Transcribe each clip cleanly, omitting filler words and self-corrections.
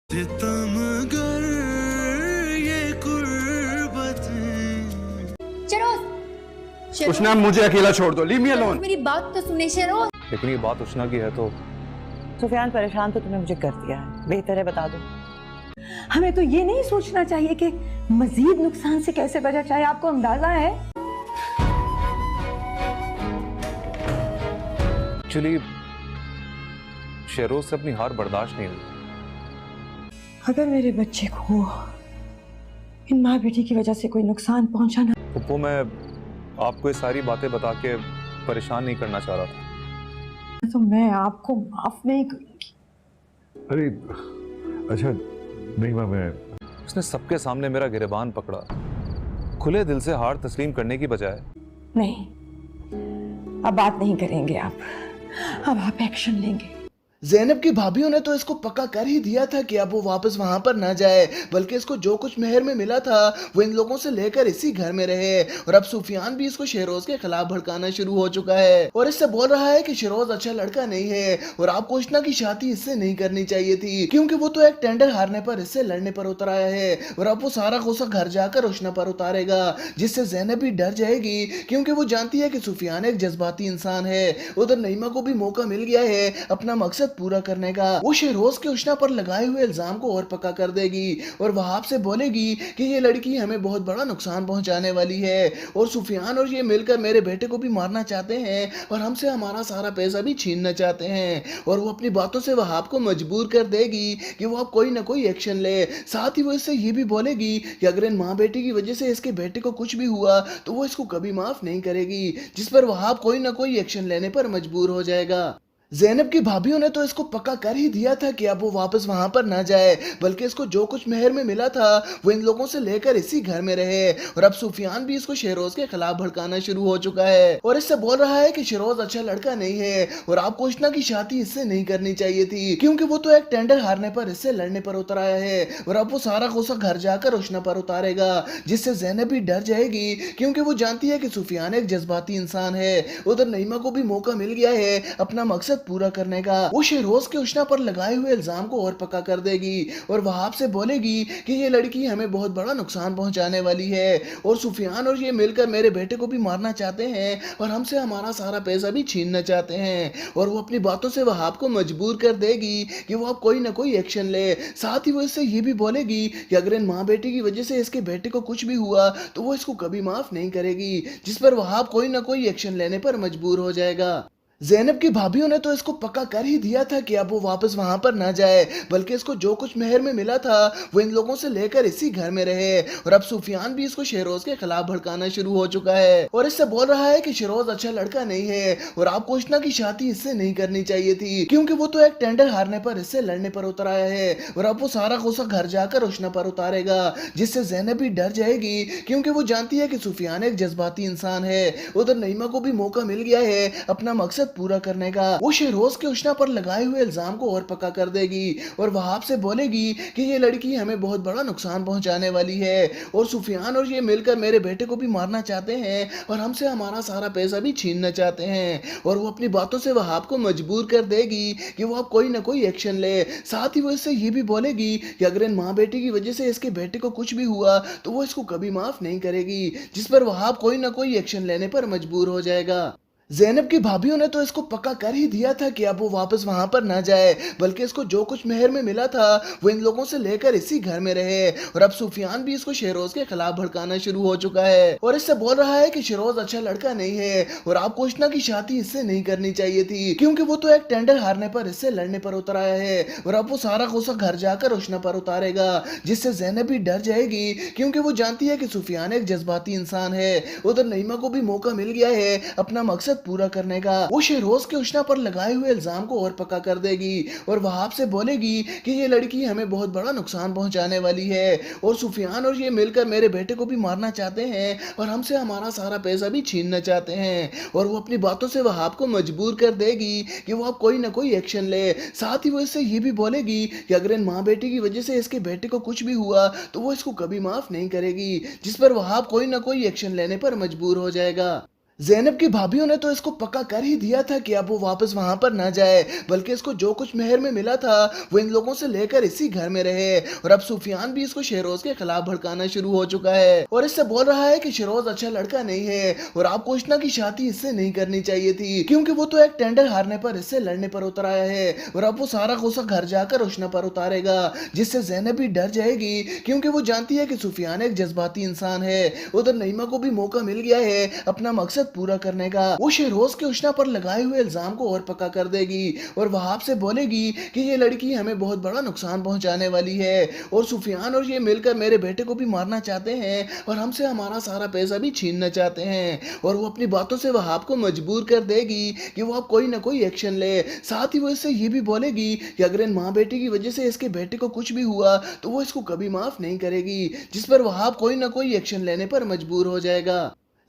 सितमगर ये कुर्बतें। शेरोज, उष्णा मुझे अकेला छोड़ दो, लीव मी अलोन। मेरी बात तो सुने शेरोज। लेकिन ये बात उष्णा की है तो सुफियान परेशान तो तुमने मुझे कर दिया है, बेहतर है बता दो। हमें तो ये नहीं सोचना चाहिए कि मजीद नुकसान से कैसे बचा, चाहे आपको अंदाजा है। एक्चुअली शेरोज से अपनी हार बर्दाश्त नहीं हुई। अगर मेरे बच्चे को इन माँ बेटी की वजह से कोई नुकसान पहुंचा ना, पप्पू, मैं आपको ये सारी बातें बता के परेशान नहीं करना चाह रहा था। तो मैं आपको माफ नहीं करूंगी। अरे अच्छा नहीं माँ, मैं उसने सबके सामने मेरा गिरबान पकड़ा, खुले दिल से हार तस्लीम करने की बजाय। नहीं, अब बात नहीं करेंगे आप, अब आप एक्शन लेंगे। ज़ैनब की भाभीयों ने तो इसको पक्का कर ही दिया था कि अब वो वापस वहां पर ना जाए, बल्कि इसको जो कुछ मेहर में मिला था वो इन लोगों से लेकर इसी घर में रहे। और अब सुफियान भी इसको शेरोज के खिलाफ भड़काना शुरू हो चुका है और इससे बोल रहा है कि शेरोज अच्छा लड़का नहीं है और आपको उष्णा की शादी इससे नहीं करनी चाहिए थी, क्योंकि वो तो एक टेंडर हारने पर इससे लड़ने पर उतर आया है और अब वो सारा गुस्सा घर जाकर उष्णा पर उतारेगा, जिससे ज़ैनब भी डर जाएगी, क्योंकि वो जानती है कि सुफियान एक जज्बाती इंसान है। उधर नईमा को भी मौका मिल गया है अपना मकसद पूरा करने का। वो शेरोज के उष्णा पर लगाए हुए इल्जाम को और पक्का कर देगी और वहाब से बोलेगी कि ये लड़की हमें बहुत बड़ा नुकसान पहुंचाने वाली है और सुफियान और ये मिलकर मेरे बेटे को भी मारना चाहते हैं और हमसे हमारा सारा पैसा भी छीनना चाहते हैं। और वो अपनी बातों से वहाब को मजबूर कर देगी कि वो अब कोई ना कोई एक्शन ले। साथ ही वो इससे ये भी बोलेगी कि अगर इन माँ बेटी की वजह से इसके बेटे को कुछ भी हुआ तो वो इसको कभी माफ नहीं करेगी, जिस पर वहाब कोई ना कोई एक्शन लेने पर मजबूर हो जाएगा। ज़ैनब की भाभीयों ने तो इसको पक्का कर ही दिया था कि अब वो वापस वहां पर ना जाए, बल्कि इसको जो कुछ मेहर में मिला था वो इन लोगों से लेकर इसी घर में रहे। और अब सुफियान भी इसको शेरोज के खिलाफ भड़काना शुरू हो चुका है और इससे बोल रहा है कि शेरोज अच्छा लड़का नहीं है और आपको उष्णा की शादी इससे नहीं करनी चाहिए थी, क्योंकि वो तो एक टेंडर हारने पर इससे लड़ने पर उतर आया है और अब वो सारा गुस्सा घर जाकर उष्णा पर उतारेगा, जिससे ज़ैनब भी डर जाएगी, क्योंकि वो जानती है कि सुफियान एक जज्बाती इंसान है। उधर नईमा को भी मौका मिल गया है अपना मकसद पूरा करने का। वो शेरोज के उष्णा पर लगाए हुए इल्जाम को और पक्का कर देगी और वहाब से बोलेगी कि ये लड़की हमें बहुत बड़ा नुकसान पहुंचाने वाली है और सुफियान और ये मिलकर मेरे बेटे को भी मारना चाहते हैं और हमसे हमारा सारा पैसा भी छीनना चाहते हैं। और वो अपनी बातों से वहाब को मजबूर कर देगी कि वो अब कोई ना कोई एक्शन ले। साथ ही वो इससे ये भी बोलेगी कि अगर इन माँ बेटी की वजह से इसके बेटे को कुछ भी हुआ तो वो इसको कभी माफ नहीं करेगी, जिस पर वहाब कोई ना कोई एक्शन लेने पर मजबूर हो जाएगा। ज़ैनब की भाभीयों ने तो इसको पक्का कर ही दिया था कि अब वो वापस वहां पर ना जाए, बल्कि इसको जो कुछ मेहर में मिला था वो इन लोगों से लेकर इसी घर में रहे। और अब सुफियान भी इसको शेरोज के खिलाफ भड़काना शुरू हो चुका है और इससे बोल रहा है कि शेरोज अच्छा लड़का नहीं है और आपको उष्णा की शादी इससे नहीं करनी चाहिए थी, क्योंकि वो तो एक टेंडर हारने पर इससे लड़ने पर उतर आया है और अब वो सारा गुस्सा घर जाकर उष्णा पर उतारेगा, जिससे ज़ैनब भी डर जाएगी, क्योंकि वो जानती है कि सुफियान एक जज्बाती इंसान है। उधर नईमा को भी मौका मिल गया है अपना मकसद पूरा करने का। वो शेरोज के उष्णा पर लगाए हुए इल्जाम को और पक्का कर देगी और वहाब से बोलेगी कि ये लड़की हमें बहुत बड़ा नुकसान पहुंचाने वाली है और सुफियान और ये मिलकर मेरे बेटे को भी मारना चाहते हैं और हमसे हमारा सारा पैसा भी छीनना चाहते हैं। और वो अपनी बातों से वहाब को मजबूर कर देगी कि वो अब कोई ना कोई एक्शन ले। साथ ही वो इससे ये भी बोलेगी कि अगर इन माँ बेटी की वजह से इसके बेटे को कुछ भी हुआ तो वो इसको कभी माफ नहीं करेगी, जिस पर वहाब कोई ना कोई एक्शन लेने पर मजबूर हो जाएगा। ज़ैनब की भाभीयों ने तो इसको पक्का कर ही दिया था कि अब वो वापस वहां पर ना जाए, बल्कि इसको जो कुछ मेहर में मिला था वो इन लोगों से लेकर इसी घर में रहे। और अब सुफियान भी इसको शेरोज के खिलाफ भड़काना शुरू हो चुका है और इससे बोल रहा है कि शेरोज अच्छा लड़का नहीं है और आपको उष्णा की शादी इससे नहीं करनी चाहिए थी, क्योंकि वो तो एक टेंडर हारने पर इससे लड़ने पर उतर आया है और अब वो सारा गुस्सा घर जाकर उष्णा पर उतारेगा, जिससे ज़ैनब भी डर जाएगी, क्योंकि वो जानती है कि सुफियान एक जज्बाती इंसान है। उधर नईमा को भी मौका मिल गया है अपना मकसद पूरा करने का। वो शेरोज के उष्णा पर लगाए हुए इल्जाम को और पक्का कर देगी और वहाब से बोलेगी कि ये लड़की हमें बहुत बड़ा नुकसान पहुंचाने वाली है और सुफियान और ये मिलकर मेरे बेटे को भी मारना चाहते हैं और हमसे हमारा सारा पैसा भी छीनना चाहते हैं। और वो अपनी बातों से वहाब को मजबूर कर देगी कि वो अब कोई ना कोई एक्शन ले। साथ ही वो इससे ये भी बोलेगी कि अगर इन माँ बेटी की वजह से इसके बेटे को कुछ भी हुआ तो वो इसको कभी माफ नहीं करेगी, जिस पर वहाब कोई ना कोई एक्शन लेने पर मजबूर हो जाएगा। ज़ैनब की भाभीयों ने तो इसको पक्का कर ही दिया था कि अब वो वापस वहां पर ना जाए, बल्कि इसको जो कुछ मेहर में मिला था वो इन लोगों से लेकर इसी घर में रहे। और अब सुफियान भी इसको शेरोज के खिलाफ भड़काना शुरू हो चुका है और इससे बोल रहा है कि शेरोज अच्छा लड़का नहीं है और आपको उष्णा की शादी इससे नहीं करनी चाहिए थी, क्योंकि वो तो एक टेंडर हारने पर इससे लड़ने पर उतर आया है और अब वो सारा गुस्सा घर जाकर उष्णा पर उतारेगा, जिससे ज़ैनब भी डर जाएगी क्योंकि वो जानती है कि सुफियान एक जज्बाती इंसान है। उधर नईमा को भी मौका मिल गया है अपना मकसद पूरा करने का। वो शेरोज के उष्णा पर लगाए हुए इल्जाम को और पक्का कर देगी और वहाब से बोलेगी कि ये लड़की हमें बहुत बड़ा नुकसान पहुंचाने वाली है और सुफियान और ये मिलकर मेरे बेटे को भी मारना चाहते हैं और हमसे हमारा सारा पैसा भी छीनना चाहते हैं। और वो अपनी बातों से वहाब को मजबूर कर देगी कि वो अब कोई ना कोई एक्शन ले। साथ ही वो इससे ये भी बोलेगी कि अगर इन माँ बेटे की वजह से इसके बेटे को कुछ भी हुआ तो वो इसको कभी माफ नहीं करेगी, जिस पर वहाब कोई ना कोई एक्शन लेने पर मजबूर हो जाएगा।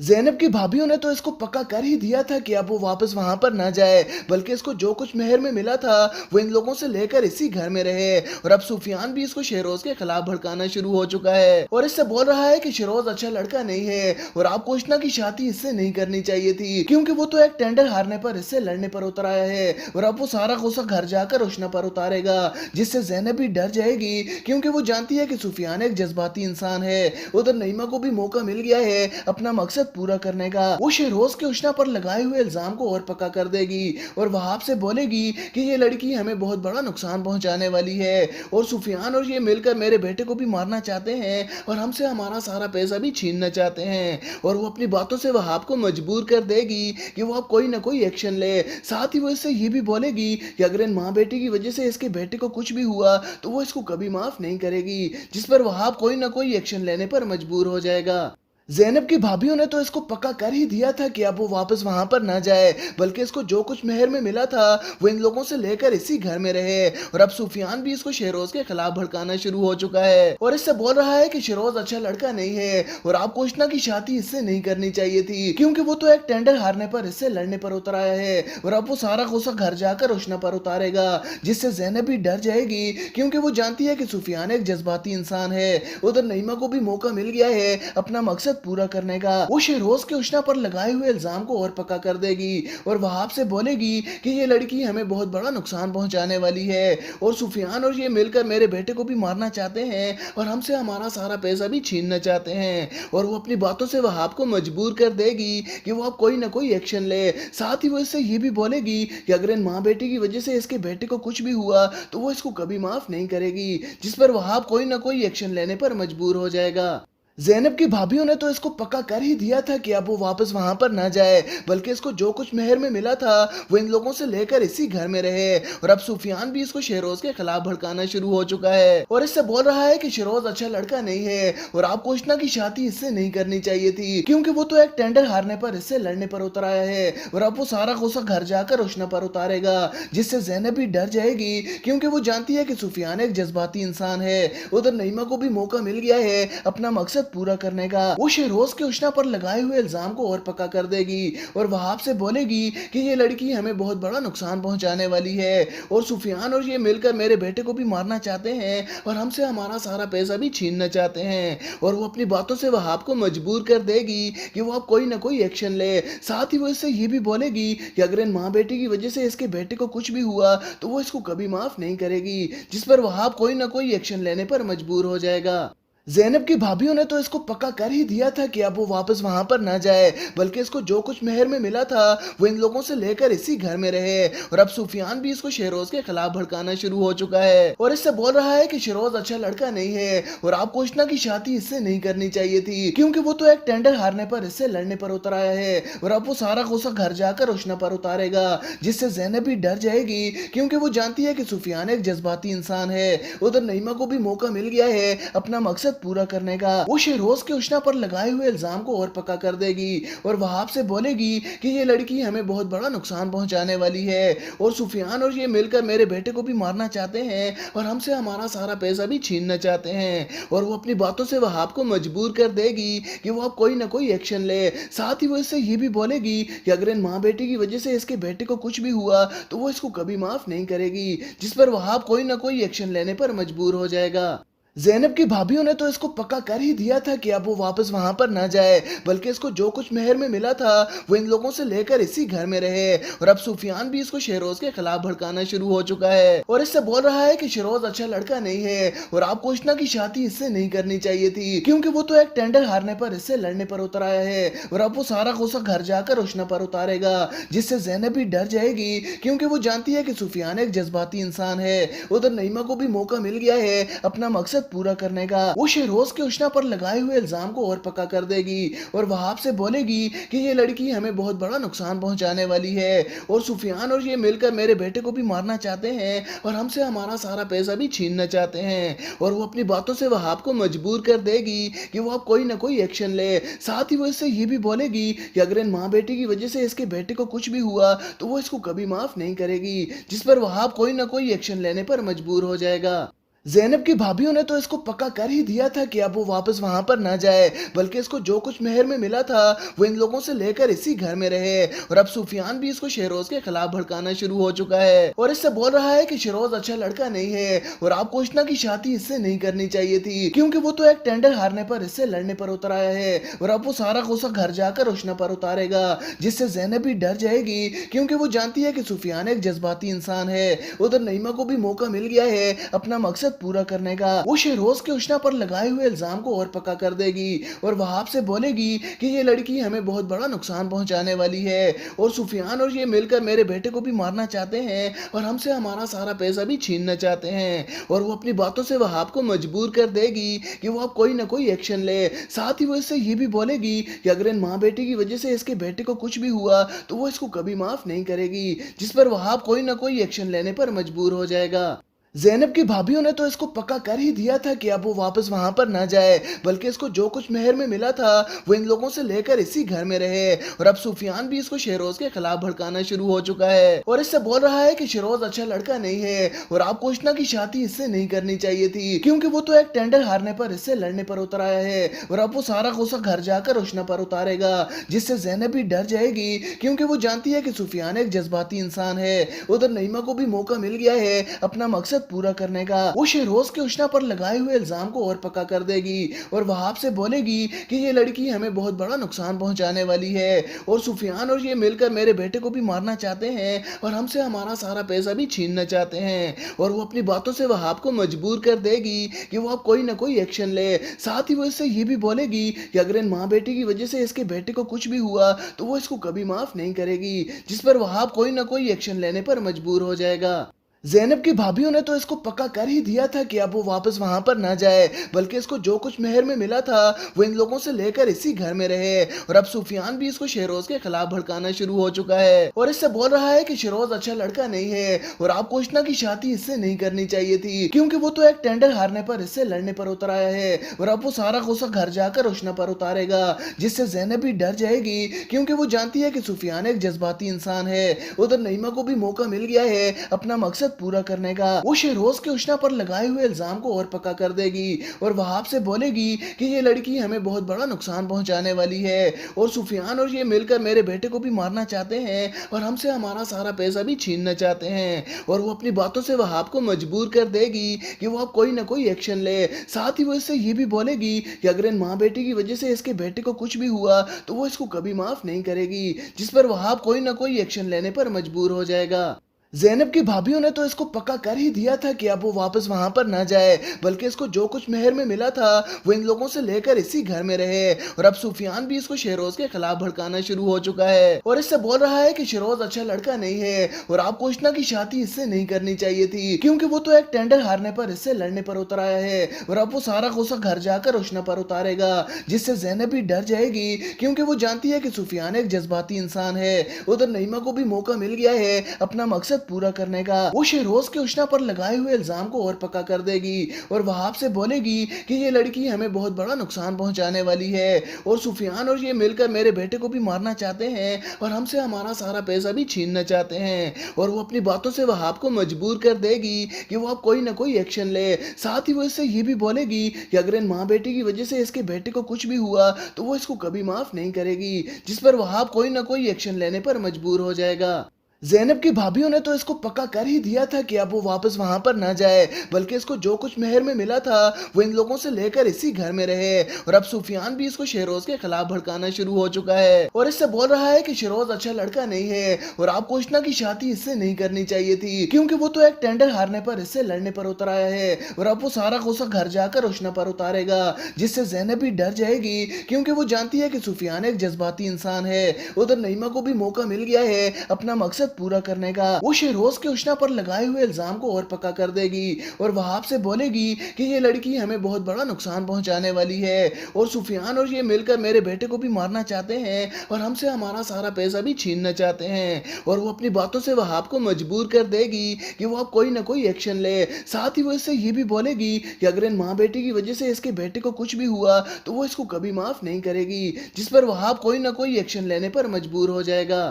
ज़ैनब की भाभीयों ने तो इसको पक्का कर ही दिया था कि अब वो वापस वहां पर ना जाए, बल्कि इसको जो कुछ मेहर में मिला था वो इन लोगों से लेकर इसी घर में रहे। और अब सुफियान भी इसको शेरोज के खिलाफ भड़काना शुरू हो चुका है और इससे बोल रहा है कि शेरोज अच्छा लड़का नहीं है और आपको उष्णा की शादी इससे नहीं करनी चाहिए थी, क्योंकि वो तो एक टेंडर हारने पर इससे लड़ने पर उतर आया है और अब वो सारा गुस्सा घर जाकर उष्णा पर उतारेगा, जिससे ज़ैनब भी डर जाएगी क्योंकि वो जानती है कि सुफियान एक जज्बाती इंसान है। उधर नईमा को भी मौका मिल गया है अपना मकसद पूरा करने का। वो शेरोज के उष्णा पर लगाए हुए इल्जाम को और पक्का कर देगी और वहाब से बोलेगी कि ये लड़की हमें बहुत बड़ा नुकसान पहुंचाने वाली है और सुफियान और ये मिलकर मेरे बेटे को भी मारना चाहते हैं और हमसे हमारा सारा पैसा भी छीनना चाहते हैं। और वो अपनी बातों से वहाब को मजबूर कर देगी कि वो अब कोई ना कोई एक्शन ले। साथ ही वो इससे ये भी बोलेगी कि अगर इन माँ बेटे की वजह से इसके बेटे को कुछ भी हुआ तो वो इसको कभी माफ नहीं करेगी, जिस पर वहाब कोई ना कोई एक्शन लेने पर मजबूर हो जाएगा। ज़ैनब की भाभीयों ने तो इसको पक्का कर ही दिया था कि अब वो वापस वहां पर ना जाए, बल्कि इसको जो कुछ मेहर में मिला था वो इन लोगों से लेकर इसी घर में रहे। और अब सुफियान भी इसको शेरोज के खिलाफ भड़काना शुरू हो चुका है और इससे बोल रहा है कि शेरोज अच्छा लड़का नहीं है और आपको उष्णा की शादी इससे नहीं करनी चाहिए थी, क्योंकि वो तो एक टेंडर हारने पर इससे लड़ने पर उतर आया है और अब वो सारा गुस्सा घर जाकर उष्णा पर उतारेगा, जिससे ज़ैनब भी डर जाएगी क्योंकि वो जानती है कि सुफियान एक जज्बाती इंसान है। उधर नईमा को भी मौका मिल गया है अपना मकसद पूरा करने का। वो शेरोज के उष्णा पर लगाए हुए इल्जाम को और पक्का कर देगी और वहाब से बोलेगी कि ये लड़की हमें बहुत बड़ा नुकसान पहुंचाने वाली है और सुफियान और ये मिलकर मेरे बेटे को भी मारना चाहते हैं और हमसे हमारा सारा पैसा भी छीनना चाहते हैं। और वो अपनी बातों से वहाब को मजबूर कर देगी कि वो अब कोई ना कोई एक्शन ले। साथ ही वो इससे ये भी बोलेगी कि अगर इन माँ बेटे की वजह से इसके बेटे को कुछ भी हुआ तो वो इसको कभी माफ नहीं करेगी, जिस पर वहाब कोई ना कोई एक्शन लेने पर मजबूर हो जाएगा। ज़ैनब की भाभीयों ने तो इसको पक्का कर ही दिया था कि अब वो वापस वहां पर ना जाए, बल्कि इसको जो कुछ मेहर में मिला था वो इन लोगों से लेकर इसी घर में रहे। और अब सुफियान भी इसको शेरोज के खिलाफ भड़काना शुरू हो चुका है और इससे बोल रहा है कि शेरोज अच्छा लड़का नहीं है और आपको उष्णा की शादी इससे नहीं करनी चाहिए थी, क्योंकि वो तो एक टेंडर हारने पर इससे लड़ने पर उतर आया है और अब वो सारा गुस्सा घर जाकर उष्णा पर उतारेगा, जिससे ज़ैनब भी डर जाएगी क्योंकि वो जानती है कि सुफियान एक जज्बाती इंसान है। उधर नईमा को भी मौका मिल गया है अपना मकसद पूरा करने का। वो शेरोज के उष्णा पर लगाए हुए इल्जाम को और पक्का कर देगी और वहाब से बोलेगी कि ये लड़की हमें बहुत बड़ा नुकसान पहुंचाने वाली है और सुफियान और ये मिलकर मेरे बेटे को भी मारना चाहते हैं और हमसे हमारा सारा पैसा भी छीनना चाहते हैं। और वो अपनी बातों से वहाब को मजबूर कर देगी कि वो अब कोई ना कोई एक्शन ले। साथ ही वो इससे ये भी बोलेगी कि अगर इन माँ बेटे की वजह से इसके बेटे को कुछ भी हुआ तो वो इसको कभी माफ नहीं करेगी, जिस पर वहाब कोई ना कोई एक्शन लेने पर मजबूर हो जाएगा। ज़ैनब की भाभीयों ने तो इसको पक्का कर ही दिया था कि अब वो वापस वहां पर ना जाए, बल्कि इसको जो कुछ मेहर में मिला था वो इन लोगों से लेकर इसी घर में रहे। और अब सुफियान भी इसको शेरोज के खिलाफ भड़काना शुरू हो चुका है और इससे बोल रहा है कि शेरोज अच्छा लड़का नहीं है और आपको उष्णा की शादी इससे नहीं करनी चाहिए थी, क्योंकि वो तो एक टेंडर हारने पर इससे लड़ने पर उतर आया है और अब वो सारा गुस्सा घर जाकर उष्णा पर उतारेगा, जिससे ज़ैनब भी डर जाएगी क्योंकि वो जानती है कि सुफियान एक जज्बाती इंसान है। उधर नईमा को भी मौका मिल गया है अपना मकसद पूरा करने का। वो शेरोज के उष्णा पर लगाए हुए इल्जाम को और पक्का कर देगी और वहाब से बोलेगी कि ये लड़की हमें बहुत बड़ा नुकसान पहुंचाने वाली है और सुफियान और ये मिलकर मेरे बेटे को भी मारना चाहते हैं और हमसे हमारा सारा पैसा भी छीनना चाहते हैं। और वो अपनी बातों से वहाब को मजबूर कर देगी कि वो अब कोई ना कोई एक्शन ले। साथ ही वो इससे ये भी बोलेगी कि अगर इन माँ बेटे की वजह से इसके बेटे को कुछ भी हुआ तो वो इसको कभी माफ नहीं करेगी, जिस पर वहाब कोई ना कोई एक्शन लेने पर मजबूर हो जाएगा। ज़ैनब की भाभीयों ने तो इसको पक्का कर ही दिया था कि अब वो वापस वहां पर ना जाए, बल्कि इसको जो कुछ मेहर में मिला था वो इन लोगों से लेकर इसी घर में रहे। और अब सुफियान भी इसको शेरोज के खिलाफ भड़काना शुरू हो चुका है और इससे बोल रहा है कि शेरोज अच्छा लड़का नहीं है और आपको उष्णा की शादी इससे नहीं करनी चाहिए थी, क्योंकि वो तो एक टेंडर हारने पर इससे लड़ने पर उतर आया है और अब वो सारा गुस्सा घर जाकर उष्णा पर उतारेगा, जिससे ज़ैनब भी डर जाएगी क्योंकि वो जानती है कि सुफियान एक जज्बाती इंसान है। उधर नईमा को भी मौका मिल गया है अपना मकसद पूरा करने का। वो शेरोज के उष्णा पर लगाए हुए इल्जाम को और पक्का कर देगी और वहाब से बोलेगी कि ये लड़की हमें बहुत बड़ा नुकसान पहुंचाने वाली है और सुफियान और ये मिलकर मेरे बेटे को भी मारना चाहते हैं और हमसे हमारा सारा पैसा भी छीनना चाहते हैं। और वो अपनी बातों से वहाब को मजबूर कर देगी कि वो अब कोई ना कोई एक्शन ले। साथ ही वो इससे ये भी बोलेगी कि अगर इन माँ बेटी की वजह से इसके बेटे को कुछ भी हुआ तो वो इसको कभी माफ नहीं करेगी, जिस पर वहाब कोई ना कोई एक्शन लेने पर मजबूर हो जाएगा। ज़ैनब की भाभीयों ने तो इसको पक्का कर ही दिया था कि अब वो वापस वहां पर ना जाए, बल्कि इसको जो कुछ मेहर में मिला था वो इन लोगों से लेकर इसी घर में रहे। और अब सुफियान भी इसको शेरोज के खिलाफ भड़काना शुरू हो चुका है और इससे बोल रहा है कि शेरोज अच्छा लड़का नहीं है और आपको उष्णा की शादी इससे नहीं करनी चाहिए थी, क्योंकि वो तो एक टेंडर हारने पर इससे लड़ने पर उतर आया है और अब वो सारा गुस्सा घर जाकर उष्णा पर उतारेगा, जिससे ज़ैनब भी डर जाएगी क्योंकि वो जानती है कि सुफियान एक जज्बाती इंसान है। उधर नईमा को भी मौका मिल गया है अपना मकसद पूरा करने का। वो शेरोज के उष्णा पर लगाए हुए इल्जाम को और पक्का कर देगी और वहाब से बोलेगी कि ये लड़की हमें बहुत बड़ा नुकसान पहुंचाने वाली है और सुफियान और ये मिलकर मेरे बेटे को भी मारना चाहते हैं और हमसे हमारा सारा पैसा भी छीनना चाहते हैं। और वो अपनी बातों से वहाब को मजबूर कर देगी कि वो अब कोई ना कोई एक्शन ले। साथ ही वो इससे ये भी बोलेगी कि अगर इन माँ बेटी की वजह से इसके बेटे को कुछ भी हुआ तो वो इसको कभी माफ नहीं करेगी, जिस पर वहाब कोई ना कोई एक्शन लेने पर मजबूर हो जाएगा। ज़ैनब की भाभीयों ने तो इसको पक्का कर ही दिया था कि अब वो वापस वहां पर ना जाए, बल्कि इसको जो कुछ मेहर में मिला था वो इन लोगों से लेकर इसी घर में रहे। और अब सुफियान भी इसको शेरोज के खिलाफ भड़काना शुरू हो चुका है और इससे बोल रहा है कि शेरोज अच्छा लड़का नहीं है और आपको उष्णा की शादी इससे नहीं करनी चाहिए थी, क्योंकि वो तो एक टेंडर हारने पर इससे लड़ने पर उतर आया है और अब वो सारा गुस्सा घर जाकर उष्णा पर उतारेगा, जिससे ज़ैनब भी डर जाएगी क्योंकि वो जानती है कि सुफियान एक जज्बाती इंसान है। उधर नईमा को भी मौका मिल गया है अपना मकसद पूरा करने का। वो शेरोज के उष्णा पर लगाए हुए इल्जाम को और पक्का कर देगी और वहाब से बोलेगी कि ये लड़की हमें बहुत बड़ा नुकसान पहुंचाने वाली है और सुफियान और ये मिलकर मेरे बेटे को भी मारना चाहते हैं और हमसे हमारा सारा पैसा भी छीनना चाहते हैं। और वो अपनी बातों से वहाब को मजबूर कर देगी कि वो अब कोई ना कोई एक्शन ले। साथ ही वो इससे ये भी बोलेगी कि अगर इन माँ बेटी की वजह से इसके बेटे को कुछ भी हुआ तो वो इसको कभी माफ नहीं करेगी, जिस पर वहाब कोई ना कोई एक्शन लेने पर मजबूर हो जाएगा। ज़ैनब की भाभीयों ने तो इसको पक्का कर ही दिया था कि अब वो वापस वहां पर ना जाए, बल्कि इसको जो कुछ मेहर में मिला था वो इन लोगों से लेकर इसी घर में रहे। और अब सुफियान भी इसको शेरोज के खिलाफ भड़काना शुरू हो चुका है और इससे बोल रहा है कि शेरोज अच्छा लड़का नहीं है और आपको उष्णा की शादी इससे नहीं करनी चाहिए थी, क्योंकि वो तो एक टेंडर हारने पर इससे लड़ने पर उतर आया है और अब वो सारा गुस्सा घर जाकर उष्णा पर उतारेगा, जिससे ज़ैनब भी डर जाएगी क्योंकि वो जानती है कि सुफियान एक जज्बाती इंसान है। उधर नईमा को भी मौका मिल गया है अपना मकसद पूरा करने का। वो शेरोज के उष्णा पर लगाए हुए इल्जाम को और पक्का कर देगी और वहाब से बोलेगी कि ये लड़की हमें बहुत बड़ा नुकसान पहुंचाने वाली है और सुफियान और ये मिलकर मेरे बेटे को भी मारना चाहते हैं और हमसे हमारा सारा पैसा भी छीनना चाहते हैं। और वो अपनी बातों से वहाब को मजबूर कर देगी कि वो अब कोई ना कोई एक्शन ले। साथ ही वो इससे ये भी बोलेगी कि अगर इन माँ बेटी की वजह से इसके बेटे को कुछ भी हुआ तो वो इसको कभी माफ नहीं करेगी, जिस पर वहाब कोई ना कोई एक्शन लेने पर मजबूर हो जाएगा। ज़ैनब की भाभीयों ने तो इसको पक्का कर ही दिया था कि अब वो वापस वहां पर ना जाए, बल्कि इसको जो कुछ मेहर में मिला था वो इन लोगों से लेकर इसी घर में रहे। और अब सुफियान भी इसको शेरोज के खिलाफ भड़काना शुरू हो चुका है और इससे बोल रहा है कि शेरोज अच्छा लड़का नहीं है और आपको उष्णा की शादी इससे नहीं करनी चाहिए थी, क्योंकि वो तो एक टेंडर हारने पर इससे लड़ने पर उतर आया है और अब वो सारा गुस्सा घर जाकर उष्णा पर उतारेगा, जिससे ज़ैनब भी डर जाएगी क्योंकि वो जानती है कि सुफियान एक जज्बाती इंसान है। उधर नईमा को भी मौका मिल गया है अपना मकसद पूरा करने का। वो शेरोज के उष्णा पर लगाए हुए इल्जाम को और पक्का कर देगी और वहाब से बोलेगी कि ये लड़की हमें बहुत बड़ा नुकसान पहुंचाने वाली है और सुफियान और ये मिलकर मेरे बेटे को भी मारना चाहते हैं और हमसे हमारा सारा पैसा भी छीनना चाहते हैं। और वो अपनी बातों से वहाब को मजबूर कर देगी कि वो अब कोई ना कोई एक्शन ले। साथ ही वो इससे ये भी बोलेगी कि अगर इन माँ बेटी की वजह से इसके बेटे को कुछ भी हुआ तो वो इसको कभी माफ नहीं करेगी, जिस पर वहाब कोई ना कोई एक्शन लेने पर मजबूर हो जाएगा। ज़ैनब की भाभीयों ने तो इसको पक्का कर ही दिया था कि अब वो वापस वहां पर ना जाए, बल्कि इसको जो कुछ मेहर में मिला था वो इन लोगों से लेकर इसी घर में रहे। और अब सुफियान भी इसको शेरोज के खिलाफ भड़काना शुरू हो चुका है और इससे बोल रहा है कि शेरोज अच्छा लड़का नहीं है और आपको उष्णा की शादी इससे नहीं करनी चाहिए थी, क्योंकि वो तो एक टेंडर हारने पर इससे लड़ने पर उतर आया है और अब वो सारा गुस्सा घर जाकर उष्णा पर उतारेगा, जिससे ज़ैनब भी डर जाएगी, क्योंकि वो जानती है कि सुफियान एक जज्बाती इंसान है। उधर नईमा को भी मौका मिल गया है अपना मकसद पूरा करने का। वो शेरोज के उष्णा पर लगाए हुए इल्जाम को और पक्का कर देगी और वहाब से बोलेगी कि ये लड़की हमें बहुत बड़ा नुकसान पहुंचाने वाली है और सुफियान और ये मिलकर मेरे बेटे को भी मारना चाहते हैं और हमसे हमारा सारा पैसा भी छीनना चाहते हैं। और वो अपनी बातों से वहाब को मजबूर कर देगी कि वो अब कोई ना कोई एक्शन ले। साथ ही वो इससे ये भी बोलेगी कि अगर इन माँ बेटी की वजह से इसके बेटे को कुछ भी हुआ तो वो इसको कभी माफ नहीं करेगी, जिस पर वहाब कोई ना कोई एक्शन लेने पर मजबूर हो जाएगा।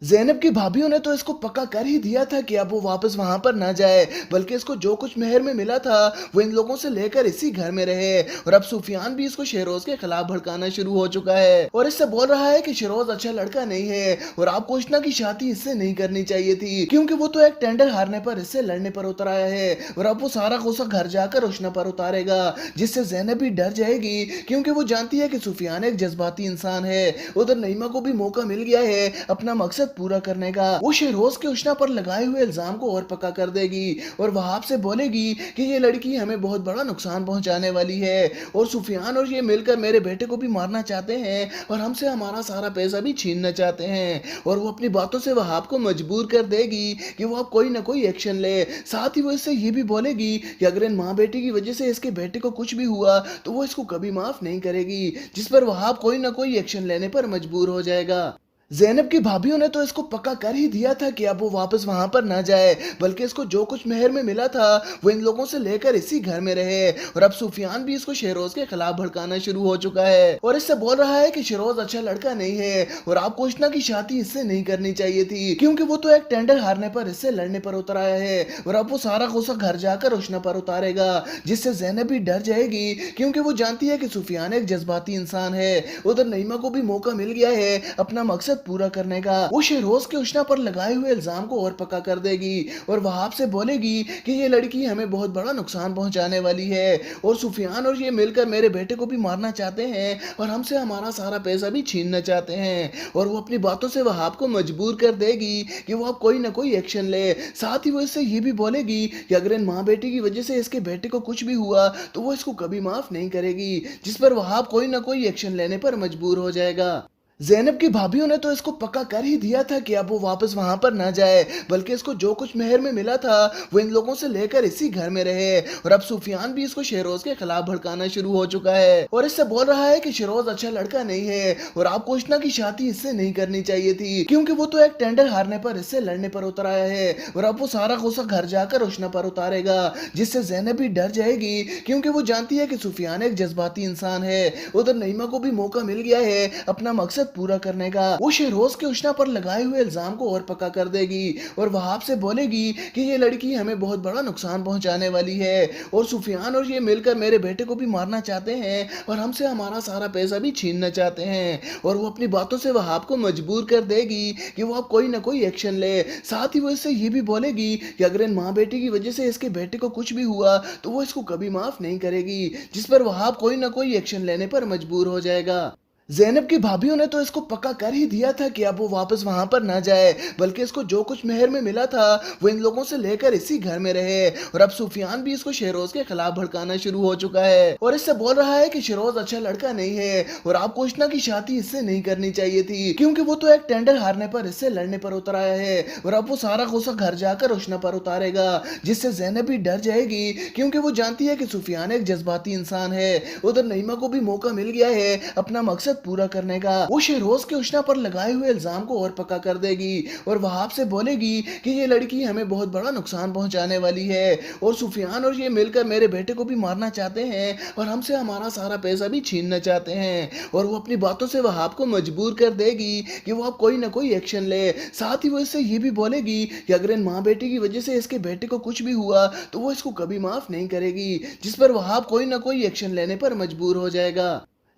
ज़ैनब की भाभीयों ने तो इसको पक्का कर ही दिया था कि अब वो वापस वहां पर ना जाए, बल्कि इसको जो कुछ मेहर में मिला था वो इन लोगों से लेकर इसी घर में रहे। और अब सुफियान भी इसको शेरोज के खिलाफ भड़काना शुरू हो चुका है और इससे बोल रहा है कि शेरोज अच्छा लड़का नहीं है और आपको उष्णा की शादी इससे नहीं करनी चाहिए थी, क्योंकि वो तो एक टेंडर हारने पर इससे लड़ने पर उतर आया है और अब वो सारा गुस्सा घर जाकर उष्णा पर उतारेगा, जिससे ज़ैनब भी डर जाएगी, क्योंकि वो जानती है कि सुफियान एक जज्बाती इंसान है। उधर नईमा को भी मौका मिल गया है अपना मकसद पूरा करने का। वो शेरोज के उष्णा पर लगाए हुए इल्जाम को और पक्का कर देगी और वहाब से बोलेगी कि ये लड़की हमें बहुत बड़ा नुकसान पहुंचाने वाली है और सुफियान और ये मिलकर मेरे बेटे को भी मारना चाहते हैं और हमसे हमारा सारा पैसा भी छीनना चाहते हैं। और वो अपनी बातों से वहाब को मजबूर कर देगी कि वो अब कोई ना कोई एक्शन ले। साथ ही वो इससे ये भी बोलेगी कि अगर इन माँ बेटी की वजह से इसके बेटे को कुछ भी हुआ तो वो इसको कभी माफ नहीं करेगी, जिस पर वहाब कोई ना कोई एक्शन लेने पर मजबूर हो जाएगा। ज़ैनब की भाभीयों ने तो इसको पक्का कर ही दिया था कि अब वो वापस वहां पर ना जाए, बल्कि इसको जो कुछ मेहर में मिला था वो इन लोगों से लेकर इसी घर में रहे। और अब सुफियान भी इसको शेरोज के खिलाफ भड़काना शुरू हो चुका है और इससे बोल रहा है कि शेरोज अच्छा लड़का नहीं है और आपको उष्णा की शादी इससे नहीं करनी चाहिए थी, क्योंकि वो तो एक टेंडर हारने पर इससे लड़ने पर उतर आया है और अब वो सारा गुस्सा घर जाकर उष्णा पर उतारेगा, जिससे ज़ैनब भी डर जाएगी, क्योंकि वो जानती है कि सुफियान एक जज्बाती इंसान है। उधर नईमा को भी मौका मिल गया है अपना मकसद पूरा करने का। वो शेरोज के उष्णा पर लगाए हुए इल्जाम को और पक्का कर देगी और वहाब से बोलेगी कि ये लड़की हमें बहुत बड़ा नुकसान पहुंचाने वाली है और सुफियान और ये मिलकर मेरे बेटे को भी मारना चाहते हैं और हमसे हमारा सारा पैसा भी छीनना चाहते हैं। और वो अपनी बातों से वहाब को मजबूर कर देगी कि वो अब कोई ना कोई एक्शन ले। साथ ही वो इससे ये भी बोलेगी कि अगर इन माँ बेटी की वजह से इसके बेटे को कुछ भी हुआ तो वो इसको कभी माफ नहीं करेगी, जिस पर वहाब कोई ना कोई एक्शन लेने पर मजबूर हो जाएगा। ज़ैनब की भाभीयों ने तो इसको पक्का कर ही दिया था कि अब वो वापस वहां पर ना जाए, बल्कि इसको जो कुछ मेहर में मिला था वो इन लोगों से लेकर इसी घर में रहे। और अब सुफियान भी इसको शेरोज के खिलाफ भड़काना शुरू हो चुका है और इससे बोल रहा है कि शेरोज अच्छा लड़का नहीं है और आपको उष्णा की शादी इससे नहीं करनी चाहिए थी, क्योंकि वो तो एक टेंडर हारने पर इससे लड़ने पर उतर आया है और अब वो सारा गुस्सा घर जाकर उष्णा पर उतारेगा, जिससे ज़ैनब भी डर जाएगी, क्योंकि वो जानती है कि सुफियान एक जज्बाती इंसान है। उधर नईमा को भी मौका मिल गया है अपना मकसद पूरा करने का। वो शेरोज के उष्णा पर लगाए हुए इल्जाम को और पक्का कर देगी और वहाब से बोलेगी कि ये लड़की हमें बहुत बड़ा नुकसान पहुंचाने वाली है और सुफियान और ये मिलकर मेरे बेटे को भी मारना चाहते हैं और हमसे हमारा सारा पैसा भी छीनना चाहते हैं। और वो अपनी बातों से वहाब को मजबूर कर देगी कि वो अब कोई ना कोई एक्शन ले। साथ ही वो इससे ये भी बोलेगी कि अगर इन माँ बेटी की वजह से इसके बेटे को कुछ भी हुआ तो वो इसको कभी माफ नहीं करेगी, जिस पर वहाब कोई ना कोई एक्शन लेने पर मजबूर हो जाएगा। ज़ैनब की भाभीयों ने तो इसको पक्का कर ही दिया था कि अब वो वापस वहां पर ना जाए, बल्कि इसको जो कुछ मेहर में मिला था वो इन लोगों से लेकर इसी घर में रहे। और अब सुफियान भी इसको शेरोज के खिलाफ भड़काना शुरू हो चुका है और इससे बोल रहा है कि शेरोज अच्छा लड़का नहीं है और आपको उष्णा की शादी इससे नहीं करनी चाहिए थी, क्योंकि वो तो एक टेंडर हारने पर इससे लड़ने पर उतर आया है और अब वो सारा गुस्सा घर जाकर उष्णा पर उतारेगा, जिससे ज़ैनब भी डर जाएगी, क्योंकि वो जानती है कि सुफियान एक जज्बाती इंसान है। उधर नईमा को भी मौका मिल गया है अपना मकसद पूरा करने का। वो शेरोज के उष्णा पर लगाए हुए इल्जाम को और पक्का कर देगी और वहाब से बोलेगी कि ये लड़की हमें बहुत बड़ा नुकसान पहुंचाने वाली है और सुफियान और ये मिलकर मेरे बेटे को भी मारना चाहते हैं और हमसे हमारा सारा पैसा भी छीनना चाहते हैं। और वो अपनी बातों से वहाब को मजबूर कर देगी कि वो अब कोई ना कोई एक्शन ले। साथ ही वो इससे ये भी बोलेगी कि अगर इन माँ बेटी की वजह से इसके बेटे को कुछ भी हुआ तो वो इसको कभी माफ नहीं करेगी, जिस पर वहाब कोई ना कोई एक्शन लेने पर मजबूर हो जाएगा।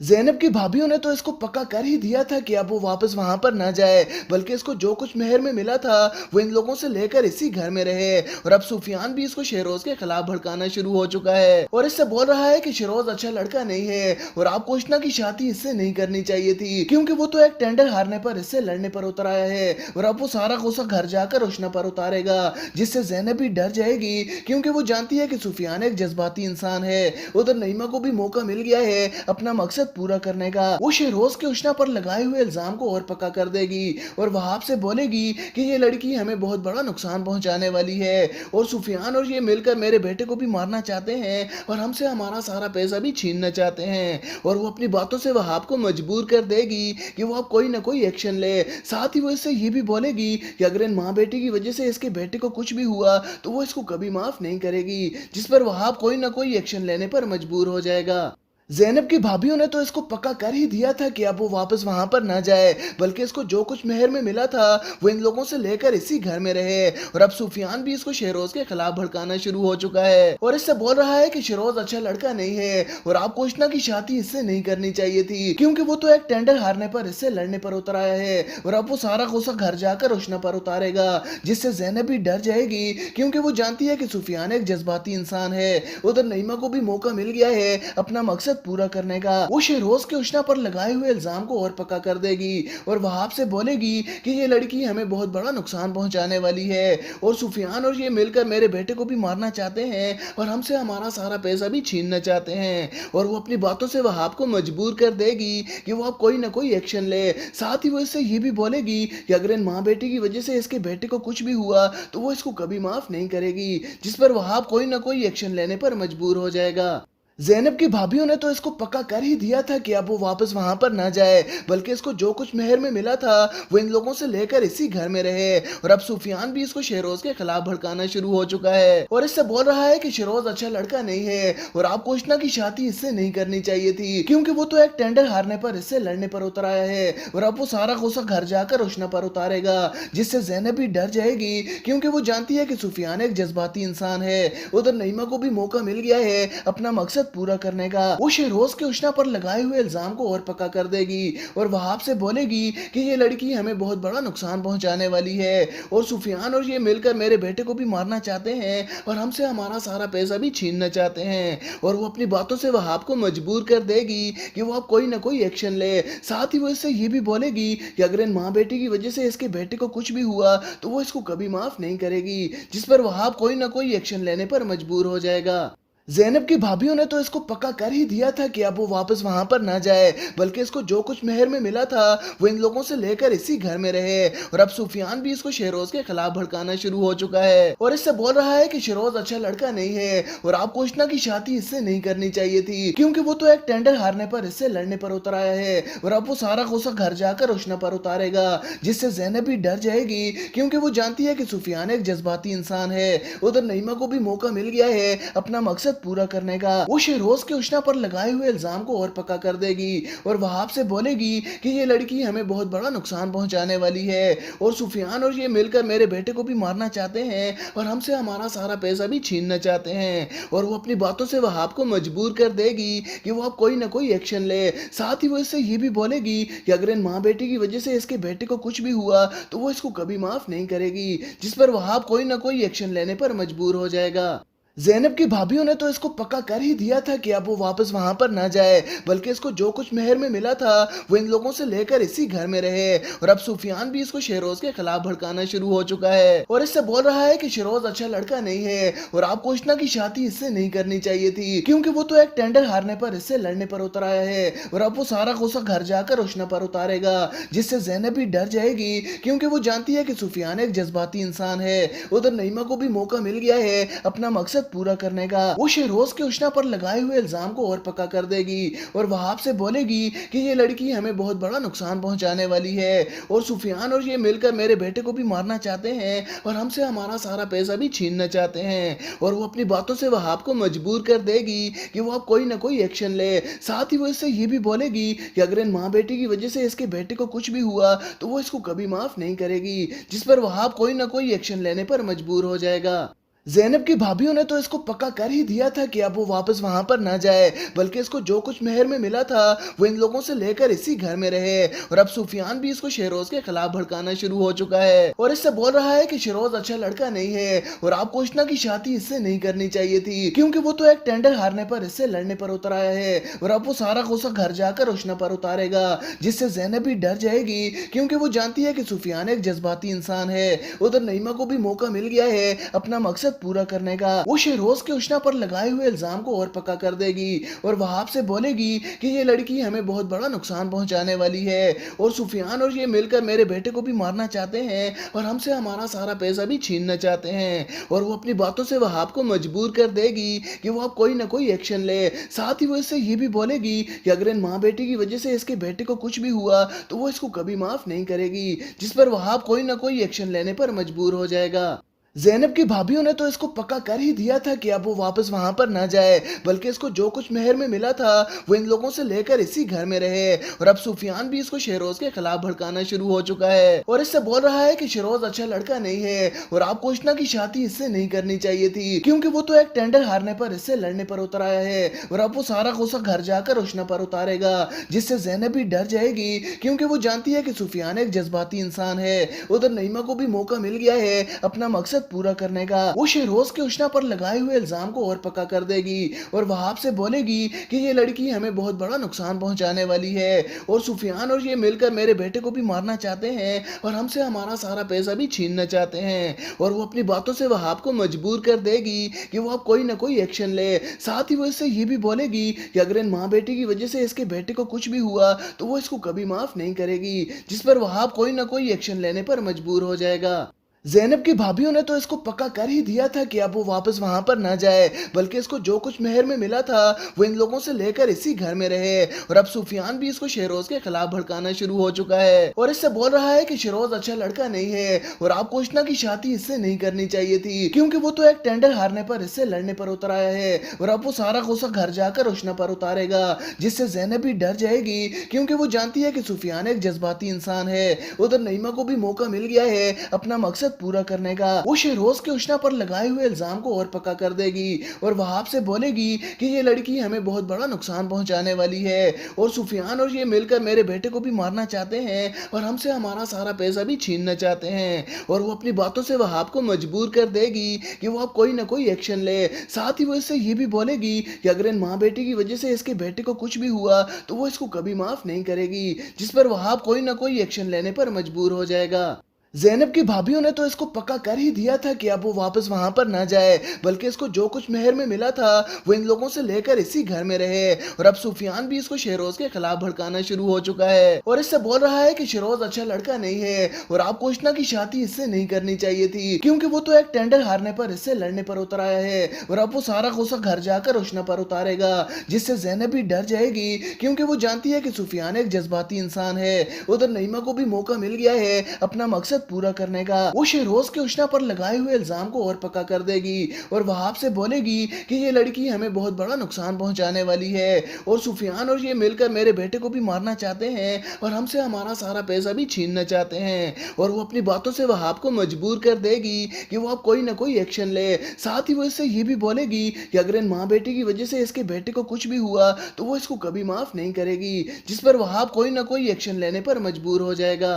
ज़ैनब की भाभीयों ने तो इसको पक्का कर ही दिया था कि अब वो वापस वहां पर ना जाए, बल्कि इसको जो कुछ मेहर में मिला था वो इन लोगों से लेकर इसी घर में रहे। और अब सुफियान भी इसको शेरोज के खिलाफ भड़काना शुरू हो चुका है और इससे बोल रहा है कि शेरोज अच्छा लड़का नहीं है और आपको उष्णा की शादी इससे नहीं करनी चाहिए थी, क्योंकि वो तो एक टेंडर हारने पर इससे लड़ने पर उतर आया है और अब वो सारा गुस्सा घर जाकर उष्णा पर उतारेगा, जिससे ज़ैनब भी डर जाएगी, क्योंकि वो जानती है कि सुफियान एक जज्बाती इंसान है। उधर नईमा को भी मौका मिल गया है अपना मकसद पूरा करने का। वो शेरोज के उष्णा पर लगाए हुए इल्जाम को और पक्का कर देगी और वहाब से बोलेगी कि ये लड़की हमें बहुत बड़ा नुकसान पहुंचाने वाली है और सुफियान और ये मिलकर मेरे बेटे को भी मारना चाहते हैं और हमसे हमारा सारा पैसा भी छीनना चाहते हैं। और वो अपनी बातों से वहाब को मजबूर कर देगी कि वो अब कोई ना कोई एक्शन ले। साथ ही वो इससे ये भी बोलेगी कि अगर इन माँ बेटी की वजह से इसके बेटे को कुछ भी हुआ तो वो इसको कभी माफ नहीं करेगी, जिस पर वहाब कोई ना कोई एक्शन लेने पर मजबूर हो जाएगा। ज़ैनब की भाभीयों ने तो इसको पक्का कर ही दिया था कि अब वो वापस वहां पर ना जाए, बल्कि इसको जो कुछ मेहर में मिला था वो इन लोगों से लेकर इसी घर में रहे। और अब सुफियान भी इसको शेरोज के खिलाफ भड़काना शुरू हो चुका है और इससे बोल रहा है कि शेरोज अच्छा लड़का नहीं है और आपको उष्णा की शादी इससे नहीं करनी चाहिए थी, क्योंकि वो तो एक टेंडर हारने पर इससे लड़ने पर उतर आया है और अब वो सारा गुस्सा घर जाकर उष्णा पर उतारेगा, जिससे ज़ैनब भी डर जाएगी, क्योंकि वो जानती है कि सुफियान एक जज्बाती इंसान है। उधर नईमा को भी मौका मिल गया है अपना मकसद पूरा करने का। वो शेरोज के उष्णा पर लगाए हुए इल्जाम को और पक्का कर देगी और वहाब से बोलेगी कि ये लड़की हमें बहुत बड़ा नुकसान पहुंचाने वाली है और सुफियान और ये मिलकर मेरे बेटे को भी मारना चाहते हैं और हमसे हमारा सारा पैसा भी छीनना चाहते हैं। और वो अपनी बातों से वहाब को मजबूर कर देगी कि वो अब कोई ना कोई एक्शन ले। साथ ही वो इससे ये भी बोलेगी कि अगर इन माँ बेटी की वजह से इसके बेटे को कुछ भी हुआ तो वो इसको कभी माफ नहीं करेगी, जिस पर वहाब कोई ना कोई एक्शन लेने पर मजबूर हो जाएगा। ज़ैनब की भाभीयों ने तो इसको पक्का कर ही दिया था कि अब वो वापस वहां पर ना जाए, बल्कि इसको जो कुछ मेहर में मिला था वो इन लोगों से लेकर इसी घर में रहे। और अब सुफियान भी इसको शेरोज के खिलाफ भड़काना शुरू हो चुका है और इससे बोल रहा है कि शेरोज अच्छा लड़का नहीं है और आपको उष्णा की शादी इससे नहीं करनी चाहिए थी, क्योंकि वो तो एक टेंडर हारने पर इससे लड़ने पर उतर आया है और अब वो सारा गुस्सा घर जाकर उष्णा पर उतारेगा, जिससे ज़ैनब भी डर जाएगी, क्योंकि वो जानती है कि सुफियान एक जज्बाती इंसान है। उधर नईमा को भी मौका मिल गया है अपना मकसद पूरा करने का। वो शेरोज के उष्णा पर लगाए हुए इल्जाम को और पक्का कर देगी और वहाब से बोलेगी कि ये लड़की हमें बहुत बड़ा नुकसान पहुंचाने वाली है और सुफियान और ये मिलकर मेरे बेटे को भी मारना चाहते हैं और हमसे हमारा सारा पैसा भी छीनना चाहते हैं। और वो अपनी बातों से वहाब को मजबूर कर देगी कि वो अब कोई ना कोई एक्शन ले। साथ ही वो इससे ये भी बोलेगी कि अगर इन माँ बेटी की वजह से इसके बेटे को कुछ भी हुआ तो वो इसको कभी माफ नहीं करेगी, जिस पर वहाब कोई ना कोई एक्शन लेने पर मजबूर हो जाएगा। ज़ैनब की भाभीयों ने तो इसको पक्का कर ही दिया था कि अब वो वापस वहां पर ना जाए, बल्कि इसको जो कुछ मेहर में मिला था वो इन लोगों से लेकर इसी घर में रहे। और अब सुफियान भी इसको शेरोज के खिलाफ भड़काना शुरू हो चुका है और इससे बोल रहा है कि शेरोज अच्छा लड़का नहीं है और आपको उष्णा की शादी इससे नहीं करनी चाहिए थी, क्योंकि वो तो एक टेंडर हारने पर इससे लड़ने पर उतर आया है और अब वो सारा गुस्सा घर जाकर उष्णा पर उतारेगा, जिससे ज़ैनब भी डर जाएगी, क्योंकि वो जानती है कि सुफियान एक जज्बाती इंसान है। उधर नईमा को भी मौका मिल गया है अपना मकसद पूरा करने का। वो शेरोज के उष्णा पर लगाए हुए इल्जाम को और पक्का कर देगी और वहाब से बोलेगी कि ये लड़की हमें बहुत बड़ा नुकसान पहुंचाने वाली है और सुफियान और ये मिलकर मेरे बेटे को भी मारना चाहते हैं और हमसे हमारा सारा पैसा भी छीनना चाहते हैं। और वो अपनी बातों से वहाब को मजबूर कर देगी कि वो अब कोई ना कोई एक्शन ले। साथ ही वो इससे ये भी बोलेगी कि अगर इन माँ बेटी की वजह से इसके बेटे को कुछ भी हुआ तो वो इसको कभी माफ नहीं करेगी, जिस पर वहाब कोई ना कोई एक्शन लेने पर मजबूर हो जाएगा। ज़ैनब की भाभीयों ने तो इसको पक्का कर ही दिया था कि अब वो वापस वहां पर ना जाए, बल्कि इसको जो कुछ मेहर में मिला था वो इन लोगों से लेकर इसी घर में रहे। और अब सुफियान भी इसको शेरोज के खिलाफ भड़काना शुरू हो चुका है और इससे बोल रहा है कि शेरोज अच्छा लड़का नहीं है और आपको उष्णा की शादी इससे नहीं करनी चाहिए थी, क्योंकि वो तो एक टेंडर हारने पर इससे लड़ने पर उतर आया है और अब वो सारा गुस्सा घर जाकर उष्णा पर उतारेगा, जिससे ज़ैनब भी डर जाएगी, क्योंकि वो जानती है कि सुफियान एक जज्बाती इंसान है। उधर नईमा को भी मौका मिल गया है अपना मकसद पूरा करने का। वो शेरोज के उष्णा पर लगाए हुए इल्जाम को और पक्का कर देगी और वहाब से बोलेगी कि ये लड़की हमें बहुत बड़ा नुकसान पहुंचाने वाली है और सुफियान और ये मिलकर मेरे बेटे को भी मारना चाहते हैं और हमसे हमारा सारा पैसा भी छीनना चाहते हैं। और वो अपनी बातों से वहाब को मजबूर कर देगी कि वो अब कोई ना कोई एक्शन ले। साथ ही वो इससे ये भी बोलेगी कि अगर इन माँ बेटी की वजह से इसके बेटे को कुछ भी हुआ तो वो इसको कभी माफ नहीं करेगी, जिस पर वहाब कोई ना कोई एक्शन लेने पर मजबूर हो जाएगा। ज़ैनब की भाभीयों ने तो इसको पक्का कर ही दिया था कि अब वो वापस वहां पर ना जाए, बल्कि इसको जो कुछ मेहर में मिला था वो इन लोगों से लेकर इसी घर में रहे। और अब सुफियान भी इसको शेरोज के खिलाफ भड़काना शुरू हो चुका है और इससे बोल रहा है कि शेरोज अच्छा लड़का नहीं है और आपको उष्णा की शादी इससे नहीं करनी चाहिए थी, क्योंकि वो तो एक टेंडर हारने पर इससे लड़ने पर उतर आया है और अब वो सारा गुस्सा घर जाकर उष्णा पर उतारेगा, जिससे ज़ैनब भी डर जाएगी क्योंकि वो जानती है कि सुफियान एक जज्बाती इंसान है। उधर नईमा को भी मौका मिल गया है अपना मकसद पूरा करने का। वो शेरोज के उष्णा पर लगाए हुए इल्जाम को और पक्का कर देगी और वहाब से बोलेगी कि ये लड़की हमें बहुत बड़ा नुकसान पहुंचाने वाली है और सुफियान और ये मिलकर मेरे बेटे को भी मारना चाहते हैं और हमसे हमारा सारा पैसा भी छीनना चाहते हैं। और वो अपनी बातों से वहाब को मजबूर कर देगी कि वो अब कोई ना कोई एक्शन ले। साथ ही वो इससे ये भी बोलेगी कि अगर इन माँ बेटी की वजह से इसके बेटे को कुछ भी हुआ तो वो इसको कभी माफ नहीं करेगी, जिस पर वहाब कोई ना कोई एक्शन लेने पर मजबूर हो जाएगा। ज़ैनब की भाभीयों ने तो इसको पक्का कर ही दिया था कि अब वो वापस वहां पर ना जाए, बल्कि इसको जो कुछ मेहर में मिला था वो इन लोगों से लेकर इसी घर में रहे। और अब सुफियान भी इसको शेरोज के खिलाफ भड़काना शुरू हो चुका है और इससे बोल रहा है कि शेरोज अच्छा लड़का नहीं है और आपको उष्णा की शादी इससे नहीं करनी चाहिए थी, क्योंकि वो तो एक टेंडर हारने पर इससे लड़ने पर उतर आया है और अब वो सारा गुस्सा घर जाकर उष्णा पर उतारेगा, जिससे ज़ैनब भी डर जाएगी क्योंकि वो जानती है कि सुफियान एक जज्बाती इंसान है। उधर नईमा को भी मौका मिल गया है अपना मकसद पूरा करने का। वो शेरोज के उष्णा पर लगाए हुए इल्जाम को और पक्का कर देगी और वहाब से बोलेगी कि ये लड़की हमें बहुत बड़ा नुकसान पहुंचाने वाली है और सुफियान और ये मिलकर मेरे बेटे को भी मारना चाहते हैं और हमसे हमारा सारा पैसा भी छीनना चाहते हैं। और वो अपनी बातों से वहाब को मजबूर कर देगी कि वो अब कोई ना कोई एक्शन ले। साथ ही वो इससे ये भी बोलेगी कि अगर इन माँ बेटी की वजह से इसके बेटे को कुछ भी हुआ तो वो इसको कभी माफ नहीं करेगी, जिस पर वहाब कोई ना कोई एक्शन लेने पर मजबूर हो जाएगा। ज़ैनब की भाभीयों ने तो इसको पक्का कर ही दिया था कि अब वो वापस वहां पर ना जाए, बल्कि इसको जो कुछ मेहर में मिला था वो इन लोगों से लेकर इसी घर में रहे। और अब सुफियान भी इसको शेरोज के खिलाफ भड़काना शुरू हो चुका है और इससे बोल रहा है कि शेरोज अच्छा लड़का नहीं है और आपको उष्णा की शादी इससे नहीं करनी चाहिए थी, क्योंकि वो तो एक टेंडर हारने पर इससे लड़ने पर उतर आया है और अब वो सारा गुस्सा घर जाकर उष्णा पर उतारेगा, जिससे ज़ैनब भी डर जाएगी क्योंकि वो जानती है कि सुफियान एक जज्बाती इंसान है। उधर नईमा को भी मौका मिल गया है अपना मकसद पूरा करने का। वो शेरोज के उष्णा पर लगाए हुए इल्जाम को और पक्का कर देगी और वहाब से बोलेगी कि ये लड़की हमें बहुत बड़ा नुकसान पहुंचाने वाली है और सुफियान और ये मिलकर मेरे बेटे को भी मारना चाहते हैं और हमसे हमारा सारा पैसा भी छीनना चाहते हैं। और वो अपनी बातों से वहाब को मजबूर कर देगी कि वो अब कोई ना कोई एक्शन ले। साथ ही वो इससे ये भी बोलेगी कि अगर इन माँ बेटी की वजह से इसके बेटे को कुछ भी हुआ तो वो इसको कभी माफ नहीं करेगी, जिस पर वहाब कोई ना कोई एक्शन लेने पर मजबूर हो जाएगा। ज़ैनब की भाभीयों ने तो इसको पक्का कर ही दिया था कि अब वो वापस वहां पर ना जाए, बल्कि इसको जो कुछ मेहर में मिला था वो इन लोगों से लेकर इसी घर में रहे। और अब सुफियान भी इसको शेरोज के खिलाफ भड़काना शुरू हो चुका है और इससे बोल रहा है कि शेरोज अच्छा लड़का नहीं है और आपको उष्णा की शादी इससे नहीं करनी चाहिए थी, क्योंकि वो तो एक टेंडर हारने पर इससे लड़ने पर उतर आया है और अब वो सारा गुस्सा घर जाकर उष्णा पर उतारेगा, जिससे ज़ैनब भी डर जाएगी क्योंकि वो जानती है कि सुफियान एक जज्बाती इंसान है। उधर नईमा को भी मौका मिल गया है अपना मकसद पूरा करने का। वो शेरोज के उष्णा पर लगाए हुए इल्जाम को और पक्का कर देगी और वहाब से बोलेगी कि ये लड़की हमें बहुत बड़ा नुकसान पहुंचाने वाली है और सुफियान और ये मिलकर मेरे बेटे को भी मारना चाहते हैं और हमसे हमारा सारा पैसा भी छीनना चाहते हैं। और वो अपनी बातों से वहाब को मजबूर कर देगी कि वो अब कोई ना कोई एक्शन ले। साथ ही वो इससे ये भी बोलेगी कि अगर इन माँ बेटी की वजह से इसके बेटे को कुछ भी हुआ तो वो इसको कभी माफ नहीं करेगी, जिस पर वहाब कोई ना कोई एक्शन लेने पर मजबूर हो जाएगा।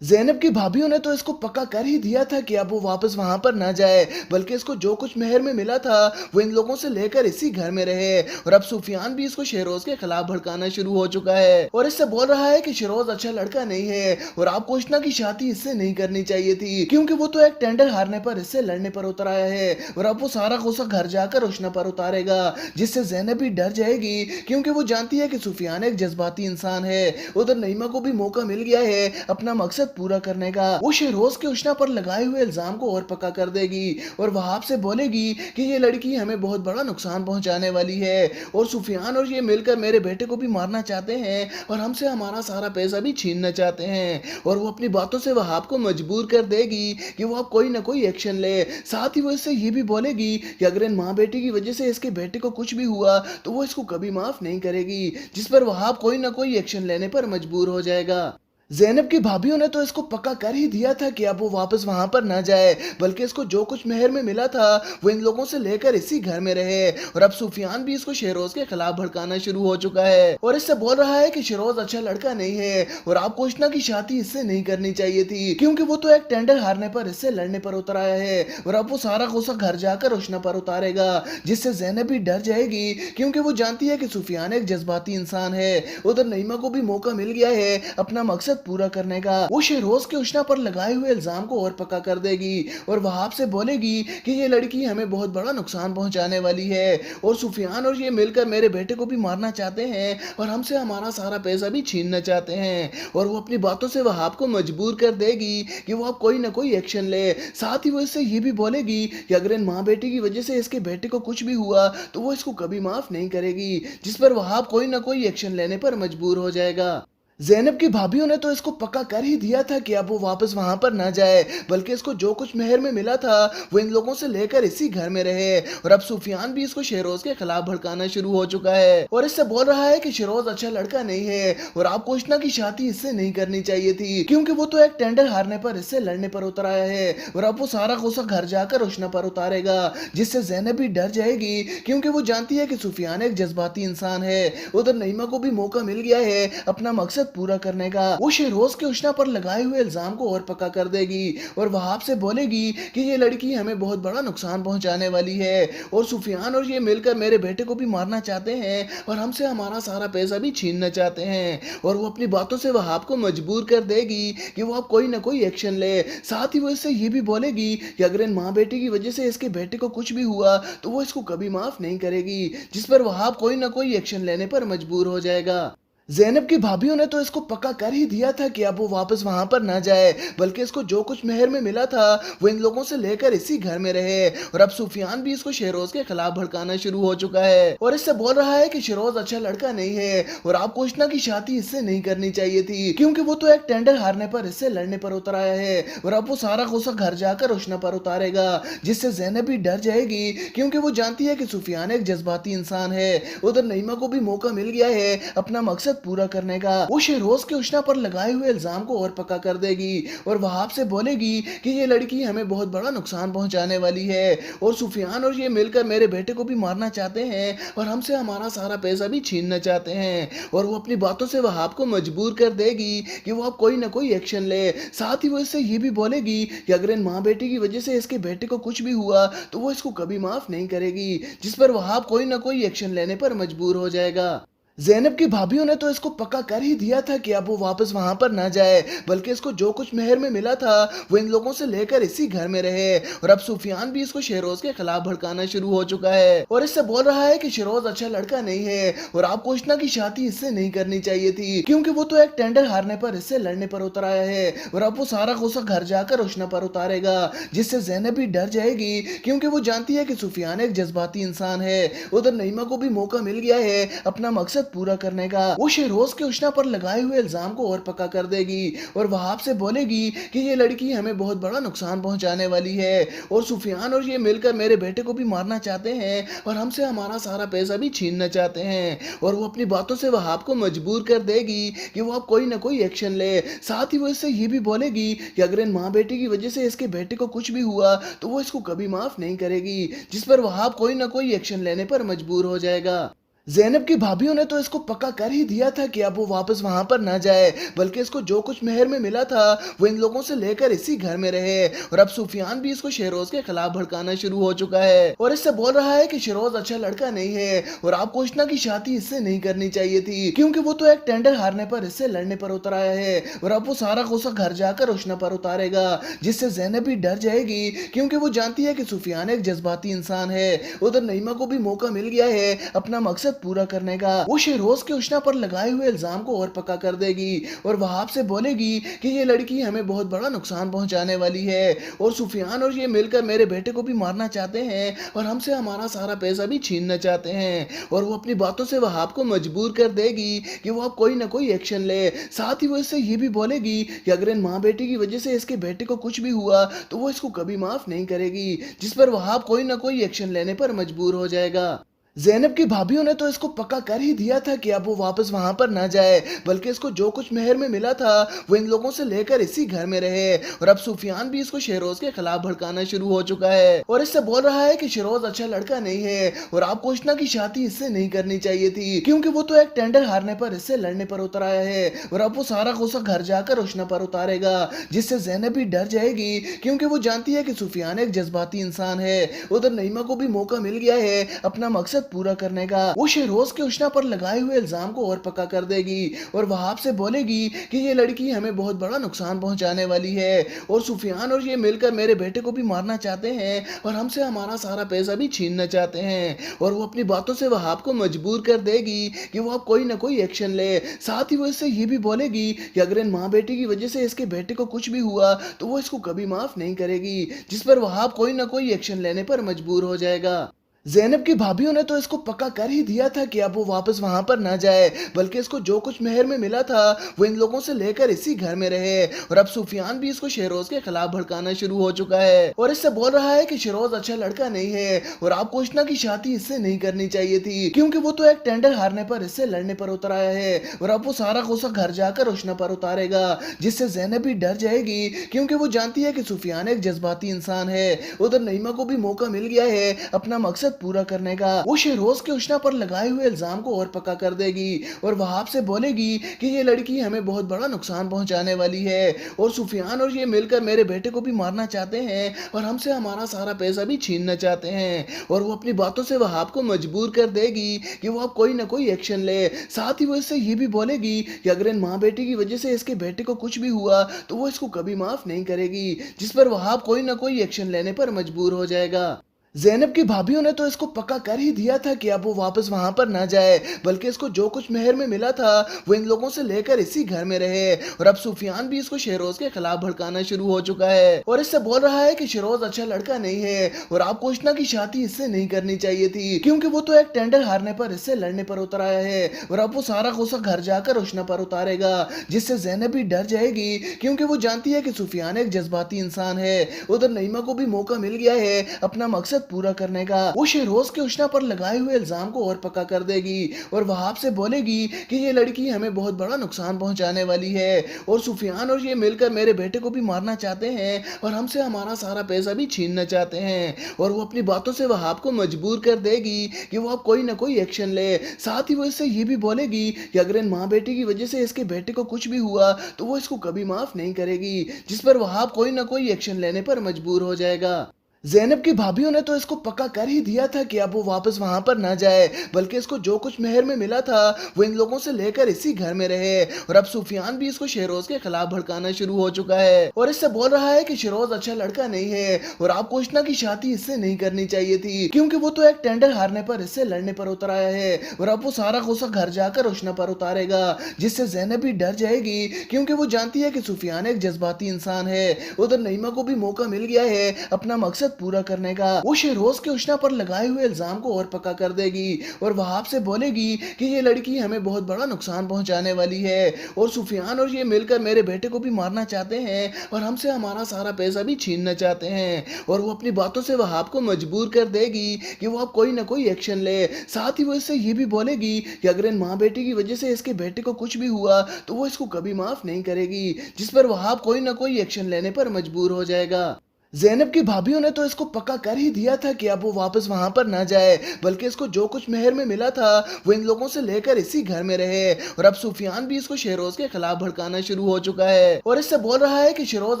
ज़ैनब की भाभीयों ने तो इसको पक्का कर ही दिया था कि अब वो वापस वहां पर ना जाए, बल्कि इसको जो कुछ मेहर में मिला था वो इन लोगों से लेकर इसी घर में रहे। और अब सुफियान भी इसको शेरोज के खिलाफ भड़काना शुरू हो चुका है और इससे बोल रहा है कि शेरोज अच्छा लड़का नहीं है और आपको उष्णा की शादी इससे नहीं करनी चाहिए थी, क्योंकि वो तो एक टेंडर हारने पर इससे लड़ने पर उतर आया है और अब वो सारा गुस्सा घर जाकर उष्णा पर उतारेगा, जिससे ज़ैनब भी डर जाएगी क्योंकि वो जानती है कि सुफियान एक जज्बाती इंसान है। उधर नईमा को भी मौका मिल गया है अपना मकसद पूरा करने का। वो शेरोज के उष्णा पर लगाए हुए इल्जाम को और पक्का कर देगी और वहाब से बोलेगी कि ये लड़की हमें बहुत बड़ा नुकसान पहुंचाने वाली है और सुफियान और ये मिलकर मेरे बेटे को भी मारना चाहते हैं और हमसे हमारा सारा पैसा भी छीनना चाहते हैं। और वो अपनी बातों से वहाब को मजबूर कर देगी कि वो अब कोई ना कोई एक्शन ले। साथ ही वो इससे ये भी बोलेगी कि अगर इन माँ बेटी की वजह से इसके बेटे को कुछ भी हुआ तो वो इसको कभी माफ नहीं करेगी, जिस पर वहाब कोई ना कोई एक्शन लेने पर मजबूर हो जाएगा। ज़ैनब की भाभीयों ने तो इसको पक्का कर ही दिया था कि अब वो वापस वहां पर ना जाए, बल्कि इसको जो कुछ मेहर में मिला था वो इन लोगों से लेकर इसी घर में रहे। और अब सुफियान भी इसको शेरोज के खिलाफ भड़काना शुरू हो चुका है और इससे बोल रहा है कि शेरोज अच्छा लड़का नहीं है और आपको उष्णा की शादी इससे नहीं करनी चाहिए थी, क्योंकि वो तो एक टेंडर हारने पर इससे लड़ने पर उतर आया है और अब वो सारा गुस्सा घर जाकर उष्णा पर उतारेगा, जिससे ज़ैनब भी डर जाएगी क्योंकि वो जानती है कि सुफियान एक जज्बाती इंसान है। उधर नईमा को भी मौका मिल गया है अपना मकसद पूरा करने का। वो शेरोज के उष्णा पर लगाए हुए इल्जाम को और पक्का कर देगी और वहाब से बोलेगी कि ये लड़की हमें बहुत बड़ा नुकसान पहुंचाने वाली है और सुफियान और ये मिलकर मेरे बेटे को भी मारना चाहते हैं और हमसे हमारा सारा पैसा भी छीनना चाहते हैं। और वो अपनी बातों से वहाब को मजबूर कर देगी कि वो अब कोई ना कोई एक्शन ले। साथ ही वो इससे ये भी बोलेगी कि अगर इन माँ बेटे की वजह से इसके बेटे को कुछ भी हुआ तो वो इसको कभी माफ नहीं करेगी, जिस पर वहाब कोई ना कोई एक्शन लेने पर मजबूर हो जाएगा। ज़ैनब की भाभीयों ने तो इसको पक्का कर ही दिया था कि अब वो वापस वहां पर ना जाए, बल्कि इसको जो कुछ मेहर में मिला था वो इन लोगों से लेकर इसी घर में रहे। और अब सुफियान भी इसको शेरोज के खिलाफ भड़काना शुरू हो चुका है और इससे बोल रहा है कि शेरोज अच्छा लड़का नहीं है और आपको उष्णा की शादी इससे नहीं करनी चाहिए थी, क्योंकि वो तो एक टेंडर हारने पर इससे लड़ने पर उतर आया है और अब वो सारा गुस्सा घर जाकर उष्णा पर उतारेगा, जिससे ज़ैनब भी डर जाएगी क्योंकि वो जानती है कि सुफियान एक जज्बाती इंसान है। उधर नईमा को भी मौका मिल गया है अपना मकसद पूरा करने का। वो शेरोज के उष्णा पर लगाए हुए इल्जाम को और पक्का कर देगी और वहाब से बोलेगी कि ये लड़की हमें बहुत बड़ा नुकसान पहुंचाने वाली है और सुफियान और ये मिलकर मेरे बेटे को भी मारना चाहते हैं और हमसे हमारा सारा पैसा भी छीनना चाहते हैं। और वो अपनी बातों से वहाब को मजबूर कर देगी कि वो अब कोई ना कोई एक्शन ले। साथ ही वो इससे ये भी बोलेगी कि अगर इन माँ बेटे की वजह से इसके बेटे को कुछ भी हुआ तो वो इसको कभी माफ नहीं करेगी, जिस पर वहाब कोई ना कोई एक्शन लेने पर मजबूर हो जाएगा। ज़ैनब की भाभीयों ने तो इसको पक्का कर ही दिया था कि अब वो वापस वहां पर ना जाए, बल्कि इसको जो कुछ मेहर में मिला था वो इन लोगों से लेकर इसी घर में रहे। और अब सुफियान भी इसको शेरोज के खिलाफ भड़काना शुरू हो चुका है और इससे बोल रहा है कि शेरोज अच्छा लड़का नहीं है और आपको उष्णा की शादी इससे नहीं करनी चाहिए थी, क्योंकि वो तो एक टेंडर हारने पर इससे लड़ने पर उतर आया है और अब वो सारा गुस्सा घर जाकर उष्णा पर उतारेगा, जिससे ज़ैनब भी डर जाएगी क्योंकि वो जानती है कि सुफियान एक जज्बाती इंसान है। उधर नईमा को भी मौका मिल गया है अपना मकसद पूरा करने का। वो शेरोज के उष्णा पर लगाए हुए इल्जाम को और पक्का कर देगी और वहाब से बोलेगी कि ये लड़की हमें बहुत बड़ा नुकसान पहुंचाने वाली है और सुफियान और ये मिलकर मेरे बेटे को भी मारना चाहते हैं और हमसे हमारा सारा पैसा भी छीनना चाहते हैं। और वो अपनी बातों से वहाब को मजबूर कर देगी कि वो अब कोई ना कोई एक्शन ले। साथ ही वो इससे ये भी बोलेगी कि अगर इन माँ बेटे की वजह से इसके बेटे को कुछ भी हुआ तो वो इसको कभी माफ नहीं करेगी, जिस पर वहाब कोई ना कोई एक्शन लेने पर मजबूर हो जाएगा। ज़ैनब की भाभीयों ने तो इसको पक्का कर ही दिया था कि अब वो वापस वहां पर ना जाए, बल्कि इसको जो कुछ मेहर में मिला था वो इन लोगों से लेकर इसी घर में रहे। और अब सुफियान भी इसको शेरोज के खिलाफ भड़काना शुरू हो चुका है और इससे बोल रहा है कि शेरोज अच्छा लड़का नहीं है और आपको उष्णा की शादी इससे नहीं करनी चाहिए थी, क्योंकि वो तो एक टेंडर हारने पर इससे लड़ने पर उतर आया है और अब वो सारा गुस्सा घर जाकर उष्णा पर उतारेगा, जिससे ज़ैनब भी डर जाएगी क्योंकि वो जानती है कि सुफियान एक जज्बाती इंसान है। उधर नईमा को भी मौका मिल गया है अपना मकसद पूरा करने का। वो शेरोज के उष्णा पर लगाए हुए इल्जाम को और पक्का कर देगी और वहाब से बोलेगी कि ये लड़की हमें बहुत बड़ा नुकसान पहुंचाने वाली है और सुफियान और ये मिलकर मेरे बेटे को भी मारना चाहते हैं और हमसे हमारा सारा पैसा भी छीनना चाहते हैं। और वो अपनी बातों से वहाब को मजबूर कर देगी कि वो अब कोई ना कोई एक्शन ले। साथ ही वो इससे ये भी बोलेगी कि अगर इन माँ बेटे की वजह से इसके बेटे को कुछ भी हुआ तो वो इसको कभी माफ नहीं करेगी, जिस पर वहाब कोई ना कोई एक्शन लेने पर मजबूर हो जाएगा। ज़ैनब की भाभीयों ने तो इसको पक्का कर ही दिया था कि अब वो वापस वहां पर ना जाए, बल्कि इसको जो कुछ मेहर में मिला था वो इन लोगों से लेकर इसी घर में रहे। और अब सुफियान भी इसको शेरोज के खिलाफ भड़काना शुरू हो चुका है और इससे बोल रहा है कि शेरोज अच्छा लड़का नहीं है और आपको उष्णा की शादी इससे नहीं करनी चाहिए थी, क्योंकि वो तो एक टेंडर हारने पर इससे लड़ने पर उतर आया है और अब वो सारा गुस्सा घर जाकर उष्णा पर उतारेगा, जिससे ज़ैनब भी डर जाएगी क्योंकि वो जानती है कि सुफियान एक जज्बाती इंसान है। उधर नईमा को भी मौका मिल गया है अपना मकसद पूरा करने का। वो शेरोज के उष्णा पर लगाए हुए इल्जाम को और पक्का कर देगी और वहाब से बोलेगी कि ये लड़की हमें बहुत बड़ा नुकसान पहुंचाने वाली है और सुफियान और ये मिलकर मेरे बेटे को भी मारना चाहते हैं और हमसे हमारा सारा पैसा भी छीनना चाहते हैं। और वो अपनी बातों से वहाब को मजबूर कर देगी कि वो अब कोई ना कोई एक्शन ले। साथ ही वो इससे ये भी बोलेगी कि अगर इन माँ बेटे की वजह से इसके बेटे को कुछ भी हुआ तो वो इसको कभी माफ नहीं करेगी, जिस पर वहाब कोई ना कोई एक्शन लेने पर मजबूर हो जाएगा। ज़ैनब की भाभीयों ने तो इसको पक्का कर ही दिया था कि अब वो वापस वहां पर ना जाए, बल्कि इसको जो कुछ मेहर में मिला था वो इन लोगों से लेकर इसी घर में रहे। और अब सुफियान भी इसको शेरोज के खिलाफ भड़काना शुरू हो चुका है और इससे बोल रहा है कि शेरोज अच्छा लड़का नहीं है और आपको उष्णा की शादी इससे नहीं करनी चाहिए थी, क्योंकि वो तो एक टेंडर हारने पर इससे लड़ने पर उतर आया है और अब वो सारा गुस्सा घर जाकर उष्णा पर उतारेगा, जिससे ज़ैनब भी डर जाएगी क्योंकि वो जानती है कि सुफियान एक जज्बाती इंसान है। उधर नईमा को भी मौका मिल गया है अपना मकसद पूरा करने का। वो शेरोज के उष्णा पर लगाए हुए इल्जाम को और पक्का कर देगी और वहाब से बोलेगी कि ये लड़की हमें बहुत बड़ा नुकसान पहुंचाने वाली है और सुफियान और ये मिलकर मेरे बेटे को भी मारना चाहते हैं और हमसे हमारा सारा पैसा भी छीनना चाहते हैं। और वो अपनी बातों से वहाब को मजबूर कर देगी कि वो अब कोई ना कोई एक्शन ले। साथ ही वो इससे ये भी बोलेगी कि अगर इन माँ बेटी की वजह से इसके बेटे को कुछ भी हुआ तो वो इसको कभी माफ नहीं करेगी, जिस पर वहाब कोई ना कोई एक्शन लेने पर मजबूर हो जाएगा। ज़ैनब की भाभीयों ने तो इसको पक्का कर ही दिया था कि अब वो वापस वहां पर ना जाए, बल्कि इसको जो कुछ मेहर में मिला था वो इन लोगों से लेकर इसी घर में रहे। और अब सुफियान भी इसको शेरोज के खिलाफ भड़काना शुरू हो चुका है और इससे बोल रहा है कि शेरोज अच्छा लड़का नहीं है और आपको उष्णा की शादी इससे नहीं करनी चाहिए थी, क्योंकि वो तो एक टेंडर हारने पर इससे लड़ने पर उतर आया है और अब वो सारा गुस्सा घर जाकर उष्णा पर उतारेगा, जिससे ज़ैनब भी डर जाएगी क्योंकि वो जानती है कि सुफियान एक जज्बाती इंसान है। उधर नईमा को भी मौका मिल गया है अपना मकसद पूरा करने का। वो शेरोज के उष्णा पर लगाए हुए इल्जाम को और पक्का कर देगी और वहाब से बोलेगी कि ये लड़की हमें बहुत बड़ा नुकसान पहुंचाने वाली है और सुफियान और ये मिलकर मेरे बेटे को भी मारना चाहते हैं और हमसे हमारा सारा पैसा भी छीनना चाहते हैं। और वो अपनी बातों से वहाब को मजबूर कर देगी कि वो अब कोई ना कोई एक्शन ले। साथ ही वो इससे ये भी बोलेगी कि अगर इन माँ बेटी की वजह से इसके बेटे को कुछ भी हुआ तो वो इसको कभी माफ नहीं करेगी, जिस पर वहाब कोई ना कोई एक्शन लेने पर मजबूर हो जाएगा। ज़ैनब की भाभीयों ने तो इसको पक्का कर ही दिया था कि अब वो वापस वहां पर ना जाए, बल्कि इसको जो कुछ मेहर में मिला था वो इन लोगों से लेकर इसी घर में रहे। और अब सुफियान भी इसको शेरोज के खिलाफ भड़काना शुरू हो चुका है और इससे बोल रहा है कि शेरोज अच्छा लड़का नहीं है और आपको उष्णा की शादी इससे नहीं करनी चाहिए थी, क्योंकि वो तो एक टेंडर हारने पर इससे लड़ने पर उतर आया है और अब वो सारा गुस्सा घर जाकर उष्णा पर उतारेगा, जिससे ज़ैनब भी डर जाएगी क्योंकि वो जानती है कि सुफियान एक जज्बाती इंसान है। उधर नईमा को भी मौका मिल गया है अपना मकसद पूरा करने का। वो शेरोज के उष्णा पर लगाए हुए इल्जाम को और पक्का कर देगी और वहाब से बोलेगी कि ये लड़की हमें बहुत बड़ा नुकसान पहुंचाने वाली है और सुफियान और ये मिलकर मेरे बेटे को भी मारना चाहते हैं और हमसे हमारा सारा पैसा भी छीनना चाहते हैं। और वो अपनी बातों से वहाब को मजबूर कर देगी कि वो अब कोई ना कोई एक्शन ले। साथ ही वो इससे ये भी बोलेगी कि अगर इन माँ बेटी की वजह से इसके बेटे को कुछ भी हुआ तो वो इसको कभी माफ नहीं करेगी, जिस पर वहाब कोई ना कोई एक्शन लेने पर मजबूर हो जाएगा। ज़ैनब की भाभीयों ने तो इसको पक्का कर ही दिया था कि अब वो वापस वहां पर ना जाए, बल्कि इसको जो कुछ मेहर में मिला था वो इन लोगों से लेकर इसी घर में रहे। और अब सुफियान भी इसको शेरोज के खिलाफ भड़काना शुरू हो चुका है और इससे बोल रहा है कि शेरोज अच्छा लड़का नहीं है और आपको उष्णा की शादी इससे नहीं करनी चाहिए थी, क्योंकि वो तो एक टेंडर हारने पर इससे लड़ने पर उतर आया है और अब वो सारा गुस्सा घर जाकर उष्णा पर उतारेगा, जिससे ज़ैनब भी डर जाएगी क्योंकि वो जानती है कि सुफियान एक जज्बाती इंसान है। उधर नईमा को भी मौका मिल गया है अपना मकसद पूरा करने का। वो शेरोज के उष्णा पर लगाए हुए इल्जाम को और पक्का कर देगी और वहाब से बोलेगी कि ये लड़की हमें बहुत बड़ा नुकसान पहुंचाने वाली है और सुफियान और ये मिलकर मेरे बेटे को भी मारना चाहते हैं और हमसे हमारा सारा पैसा भी छीनना चाहते हैं। और वो अपनी बातों से वहाब को मजबूर कर देगी कि वो अब कोई ना कोई एक्शन ले। साथ ही वो इससे ये भी बोलेगी कि अगर इन माँ बेटी की वजह से इसके बेटे को कुछ भी हुआ तो वो इसको कभी माफ नहीं करेगी, जिस पर वहाब कोई ना कोई एक्शन लेने पर मजबूर हो जाएगा। ज़ैनब की भाभीयों ने तो इसको पक्का कर ही दिया था कि अब वो वापस वहां पर ना जाए, बल्कि इसको जो कुछ मेहर में मिला था वो इन लोगों से लेकर इसी घर में रहे। और अब सुफियान भी इसको शेरोज के खिलाफ भड़काना शुरू हो चुका है और इससे बोल रहा है कि शेरोज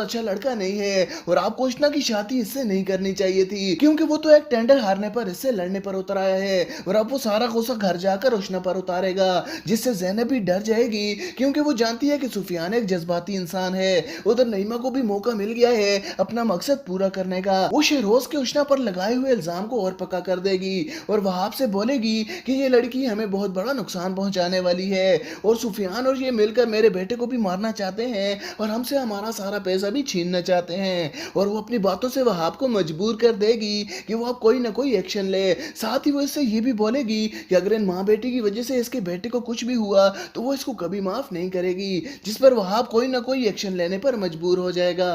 अच्छा लड़का नहीं है और आपको उष्णा की शादी इससे नहीं करनी चाहिए थी, क्योंकि वो तो एक टेंडर हारने पर इससे लड़ने पर उतर आया है और अब वो सारा गुस्सा घर जाकर उष्णा पर उतारेगा, जिससे ज़ैनब भी डर जाएगी क्योंकि वो जानती है कि सुफियान एक जज्बाती इंसान है। उधर नईमा को भी मौका मिल गया है अपना मकसद पूरा करने का। वो शेरोज के उष्णा पर लगाए हुए इल्जाम को और पक्का कर देगी और वहाब से बोलेगी कि ये लड़की हमें बहुत बड़ा नुकसान पहुंचाने वाली है और सुफियान और ये मिलकर मेरे बेटे को भी मारना चाहते हैं और हमसे हमारा सारा पैसा भी छीनना चाहते हैं। और वो अपनी बातों से वहाब को मजबूर कर देगी कि वो अब कोई ना कोई एक्शन ले। साथ ही वो इससे ये भी बोलेगी कि अगर इन माँ बेटी की वजह से इसके बेटे को कुछ भी हुआ तो वो इसको कभी माफ नहीं करेगी, जिस पर वहाब कोई ना कोई एक्शन लेने पर मजबूर हो जाएगा।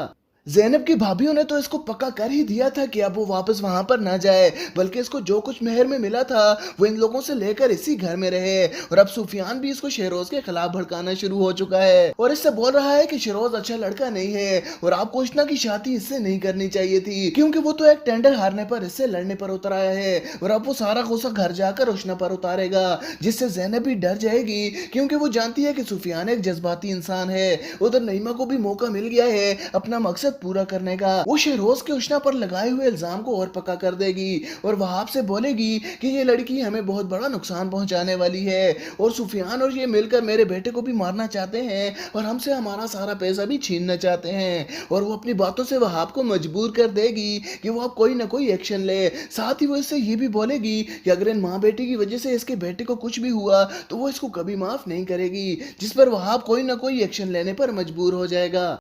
ज़ैनब की भाभीयों ने तो इसको पक्का कर ही दिया था कि अब वो वापस वहां पर ना जाए, बल्कि इसको जो कुछ मेहर में मिला था वो इन लोगों से लेकर इसी घर में रहे। और अब सुफियान भी इसको शेरोज के खिलाफ भड़काना शुरू हो चुका है और इससे बोल रहा है कि शेरोज अच्छा लड़का नहीं है और आपको उष्णा की शादी इससे नहीं करनी चाहिए थी, क्योंकि वो तो एक टेंडर हारने पर इससे लड़ने पर उतर आया है और अब वो सारा गुस्सा घर जाकर उष्णा पर उतारेगा, जिससे ज़ैनब भी डर जाएगी क्योंकि वो जानती है कि सुफियान एक जज्बाती इंसान है। उधर नईमा को भी मौका मिल गया है अपना मकसद पूरा करने का। वो शेरोज के उष्णा पर लगाए हुए इल्जाम को और पक्का कर देगी और वहाब से बोलेगी कि ये लड़की हमें बहुत बड़ा नुकसान पहुंचाने वाली है और सुफियान और ये मिलकर मेरे बेटे को भी मारना चाहते हैं और हमसे हमारा सारा पैसा भी छीनना चाहते हैं। और वो अपनी बातों से वहाब को मजबूर कर देगी कि वो अब कोई ना कोई एक्शन ले। साथ ही वो इससे ये भी बोलेगी कि अगर इन माँ बेटी की वजह से इसके बेटे को कुछ भी हुआ तो वो इसको कभी माफ नहीं करेगी, जिस पर वहाब कोई ना कोई एक्शन लेने पर मजबूर हो जाएगा।